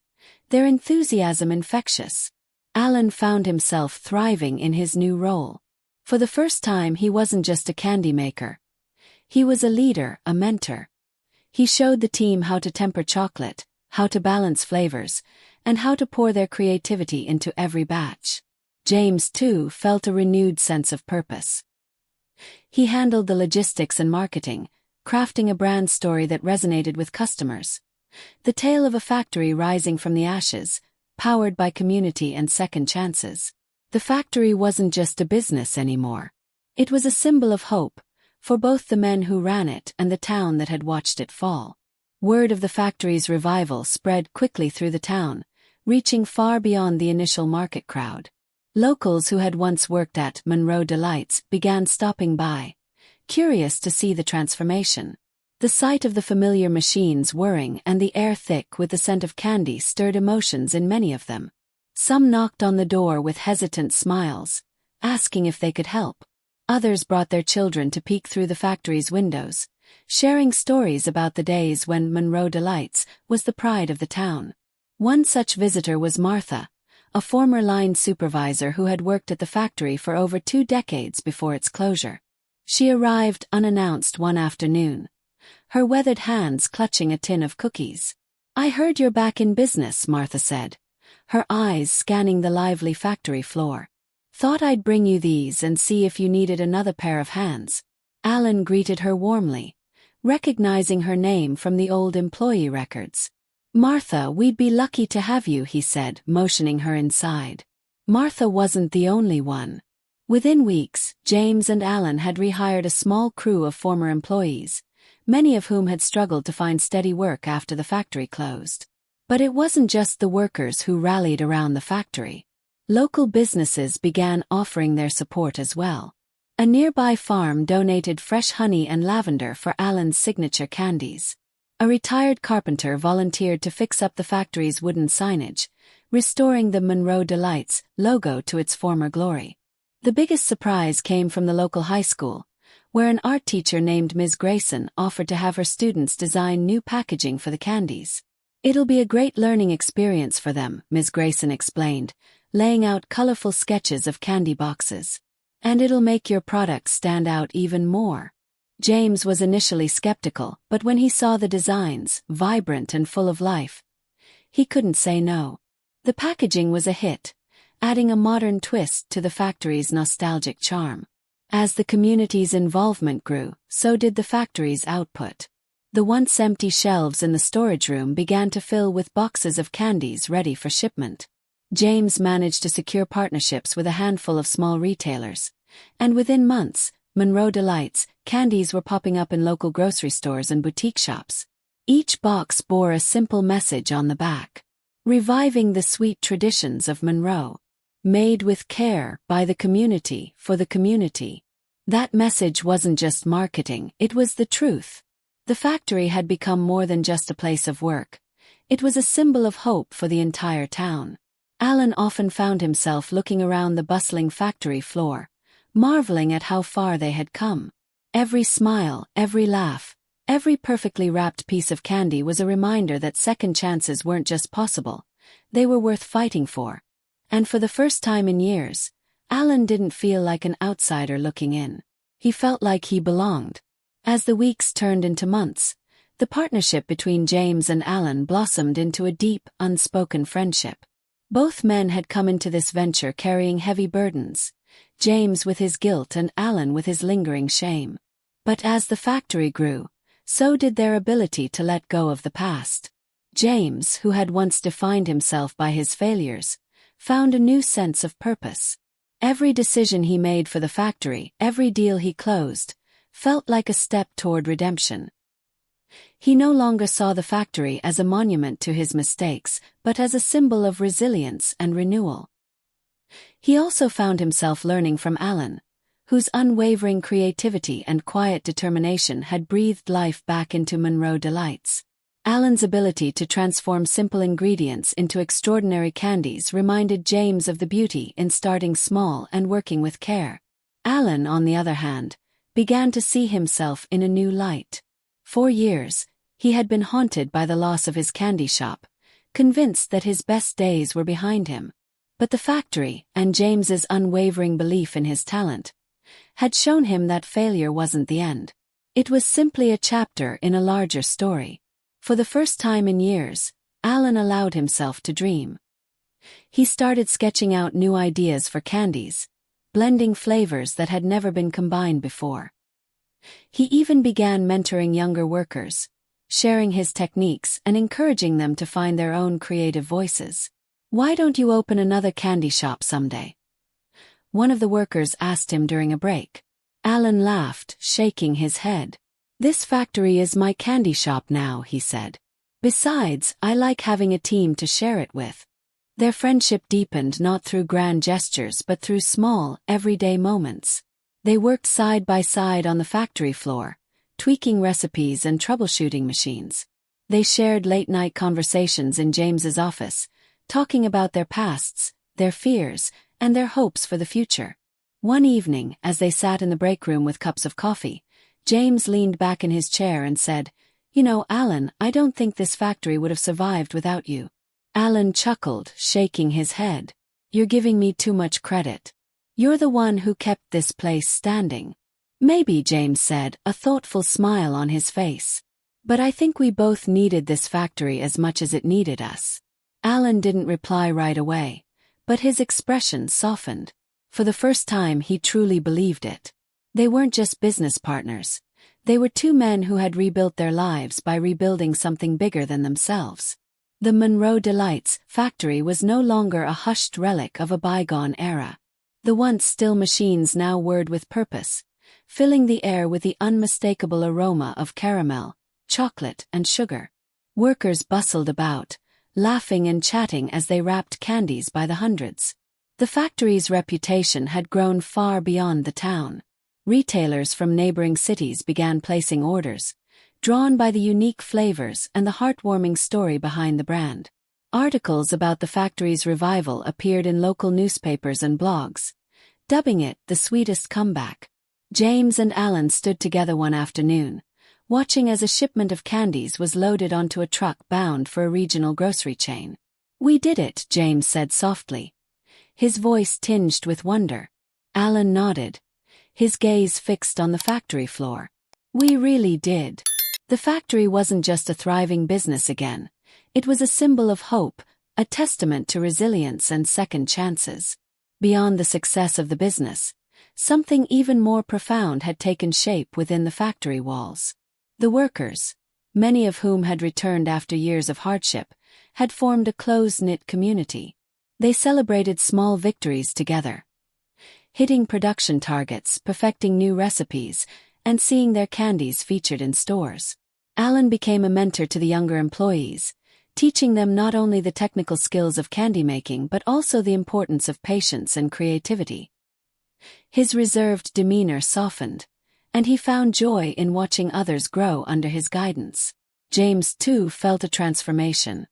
their enthusiasm infectious. Alan found himself thriving in his new role. For the first time, he wasn't just a candy maker. He was a leader, a mentor. He showed the team how to temper chocolate, how to balance flavors, and how to pour their creativity into every batch. James, too, felt a renewed sense of purpose. He handled the logistics and marketing, crafting a brand story that resonated with customers. The tale of a factory rising from the ashes, powered by community and second chances. The factory wasn't just a business anymore. It was a symbol of hope, for both the men who ran it and the town that had watched it fall. Word of the factory's revival spread quickly through the town, reaching far beyond the initial market crowd. Locals who had once worked at Monroe Delights began stopping by, curious to see the transformation. The sight of the familiar machines whirring and the air thick with the scent of candy stirred emotions in many of them. Some knocked on the door with hesitant smiles, asking if they could help. Others brought their children to peek through the factory's windows, sharing stories about the days when Monroe Delights was the pride of the town. One such visitor was Martha, a former line supervisor who had worked at the factory for over 2 decades before its closure. She arrived unannounced one afternoon, her weathered hands clutching a tin of cookies. "I heard you're back in business," Martha said, her eyes scanning the lively factory floor. "Thought I'd bring you these and see if you needed another pair of hands." Alan greeted her warmly, recognizing her name from the old employee records. "Martha, we'd be lucky to have you," he said, motioning her inside. Martha wasn't the only one. Within weeks, James and Alan had rehired a small crew of former employees, many of whom had struggled to find steady work after the factory closed. But it wasn't just the workers who rallied around the factory. Local businesses began offering their support as well. A nearby farm donated fresh honey and lavender for Alan's signature candies. A retired carpenter volunteered to fix up the factory's wooden signage, restoring the Monroe Delights logo to its former glory. The biggest surprise came from the local high school, where an art teacher named Ms. Grayson offered to have her students design new packaging for the candies. "It'll be a great learning experience for them," Ms. Grayson explained, laying out colorful sketches of candy boxes. "And it'll make your products stand out even more." James was initially skeptical, but when he saw the designs, vibrant and full of life, he couldn't say no. The packaging was a hit, adding a modern twist to the factory's nostalgic charm. As the community's involvement grew, so did the factory's output. The once empty shelves in the storage room began to fill with boxes of candies ready for shipment. James managed to secure partnerships with a handful of small retailers, and within months, Monroe Delights candies were popping up in local grocery stores and boutique shops. Each box bore a simple message on the back, reviving the sweet traditions of Monroe. Made with care, by the community, for the community. That message wasn't just marketing, it was the truth. The factory had become more than just a place of work. It was a symbol of hope for the entire town. Alan often found himself looking around the bustling factory floor, marveling at how far they had come. Every smile, every laugh, every perfectly wrapped piece of candy was a reminder that second chances weren't just possible, they were worth fighting for. And for the first time in years, Alan didn't feel like an outsider looking in. He felt like he belonged. As the weeks turned into months, the partnership between James and Alan blossomed into a deep, unspoken friendship. Both men had come into this venture carrying heavy burdens, James with his guilt and Alan with his lingering shame. But as the factory grew, so did their ability to let go of the past. James, who had once defined himself by his failures, found a new sense of purpose. Every decision he made for the factory, every deal he closed, felt like a step toward redemption. He no longer saw the factory as a monument to his mistakes, but as a symbol of resilience and renewal. He also found himself learning from Alan, whose unwavering creativity and quiet determination had breathed life back into Monroe Delights. Alan's ability to transform simple ingredients into extraordinary candies reminded James of the beauty in starting small and working with care. Alan, on the other hand, began to see himself in a new light. For years, he had been haunted by the loss of his candy shop, convinced that his best days were behind him. But the factory, and James's unwavering belief in his talent, had shown him that failure wasn't the end. It was simply a chapter in a larger story. For the first time in years, Alan allowed himself to dream. He started sketching out new ideas for candies, blending flavors that had never been combined before. He even began mentoring younger workers, sharing his techniques and encouraging them to find their own creative voices. "Why don't you open another candy shop someday?" one of the workers asked him during a break. Alan laughed, shaking his head. "This factory is my candy shop now," he said. "Besides, I like having a team to share it with." Their friendship deepened not through grand gestures but through small, everyday moments. They worked side by side on the factory floor, tweaking recipes and troubleshooting machines. They shared late-night conversations in James's office, talking about their pasts, their fears, and their hopes for the future. One evening, as they sat in the break room with cups of coffee, James leaned back in his chair and said, "You know, Alan, I don't think this factory would have survived without you." Alan chuckled, shaking his head. "You're giving me too much credit. You're the one who kept this place standing." "Maybe," James said, a thoughtful smile on his face. "But I think we both needed this factory as much as it needed us." Alan didn't reply right away, but his expression softened. For the first time he truly believed it. They weren't just business partners. They were two men who had rebuilt their lives by rebuilding something bigger than themselves. The Monroe Delights factory was no longer a hushed relic of a bygone era. The once still machines now whirred with purpose, filling the air with the unmistakable aroma of caramel, chocolate, and sugar. Workers bustled about, laughing and chatting as they wrapped candies by the hundreds. The factory's reputation had grown far beyond the town. Retailers from neighboring cities began placing orders, drawn by the unique flavors and the heartwarming story behind the brand. Articles about the factory's revival appeared in local newspapers and blogs, dubbing it the sweetest comeback. James and Alan stood together one afternoon, watching as a shipment of candies was loaded onto a truck bound for a regional grocery chain. "We did it," James said softly, his voice tinged with wonder. Alan nodded, his gaze fixed on the factory floor. "We really did." The factory wasn't just a thriving business again. It was a symbol of hope, a testament to resilience and second chances. Beyond the success of the business, something even more profound had taken shape within the factory walls. The workers, many of whom had returned after years of hardship, had formed a close-knit community. They celebrated small victories together, hitting production targets, perfecting new recipes, and seeing their candies featured in stores. Alan became a mentor to the younger employees, teaching them not only the technical skills of candy making but also the importance of patience and creativity. His reserved demeanor softened, and he found joy in watching others grow under his guidance. James, too, felt a transformation.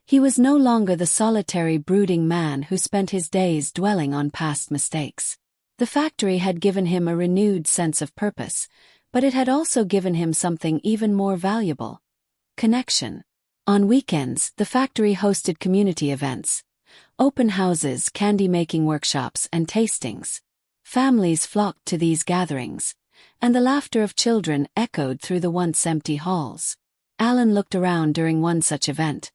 He was no longer the solitary, brooding man who spent his days dwelling on past mistakes. The factory had given him a renewed sense of purpose, but it had also given him something even more valuable: connection. On weekends, the factory hosted community events, open houses, candy-making workshops, and tastings. Families flocked to these gatherings, and the laughter of children echoed through the once empty halls. Alan looked around during one such event,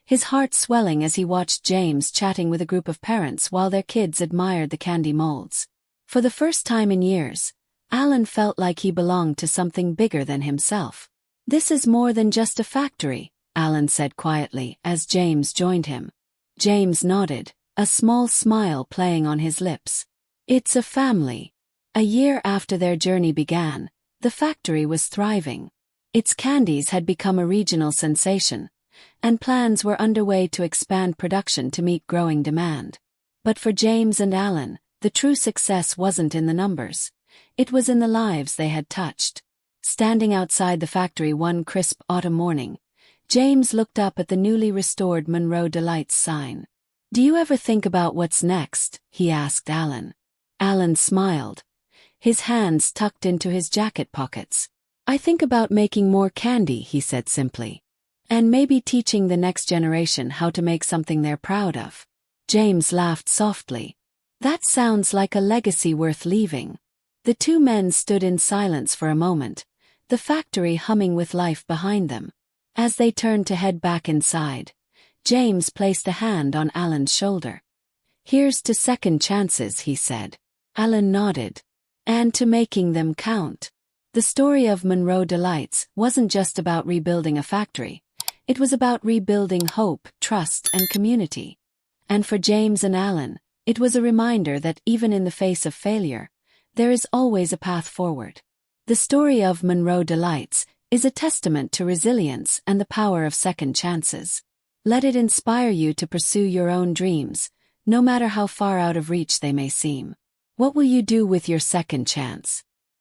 his heart swelling as he watched James chatting with a group of parents while their kids admired the candy molds. For the first time in years, Alan felt like he belonged to something bigger than himself. "This is more than just a factory," Alan said quietly as James joined him. James nodded, a small smile playing on his lips. "It's a family." A year after their journey began, the factory was thriving. Its candies had become a regional sensation, and plans were underway to expand production to meet growing demand. But for James and Alan, the true success wasn't in the numbers. It was in the lives they had touched. Standing outside the factory one crisp autumn morning, James looked up at the newly restored Monroe Delights sign. "Do you ever think about what's next?" he asked Alan. Alan smiled, his hands tucked into his jacket pockets. "I think about making more candy," he said simply. "And maybe teaching the next generation how to make something they're proud of." James laughed softly. "That sounds like a legacy worth leaving." The two men stood in silence for a moment, the factory humming with life behind them. As they turned to head back inside, James placed a hand on Alan's shoulder. "Here's to second chances," he said. Alan nodded. "And to making them count." The story of Monroe Delights wasn't just about rebuilding a factory. It was about rebuilding hope, trust, and community. And for James and Alan, it was a reminder that even in the face of failure, there is always a path forward. The story of Monroe Delights is a testament to resilience and the power of second chances. Let it inspire you to pursue your own dreams, no matter how far out of reach they may seem. What will you do with your second chance?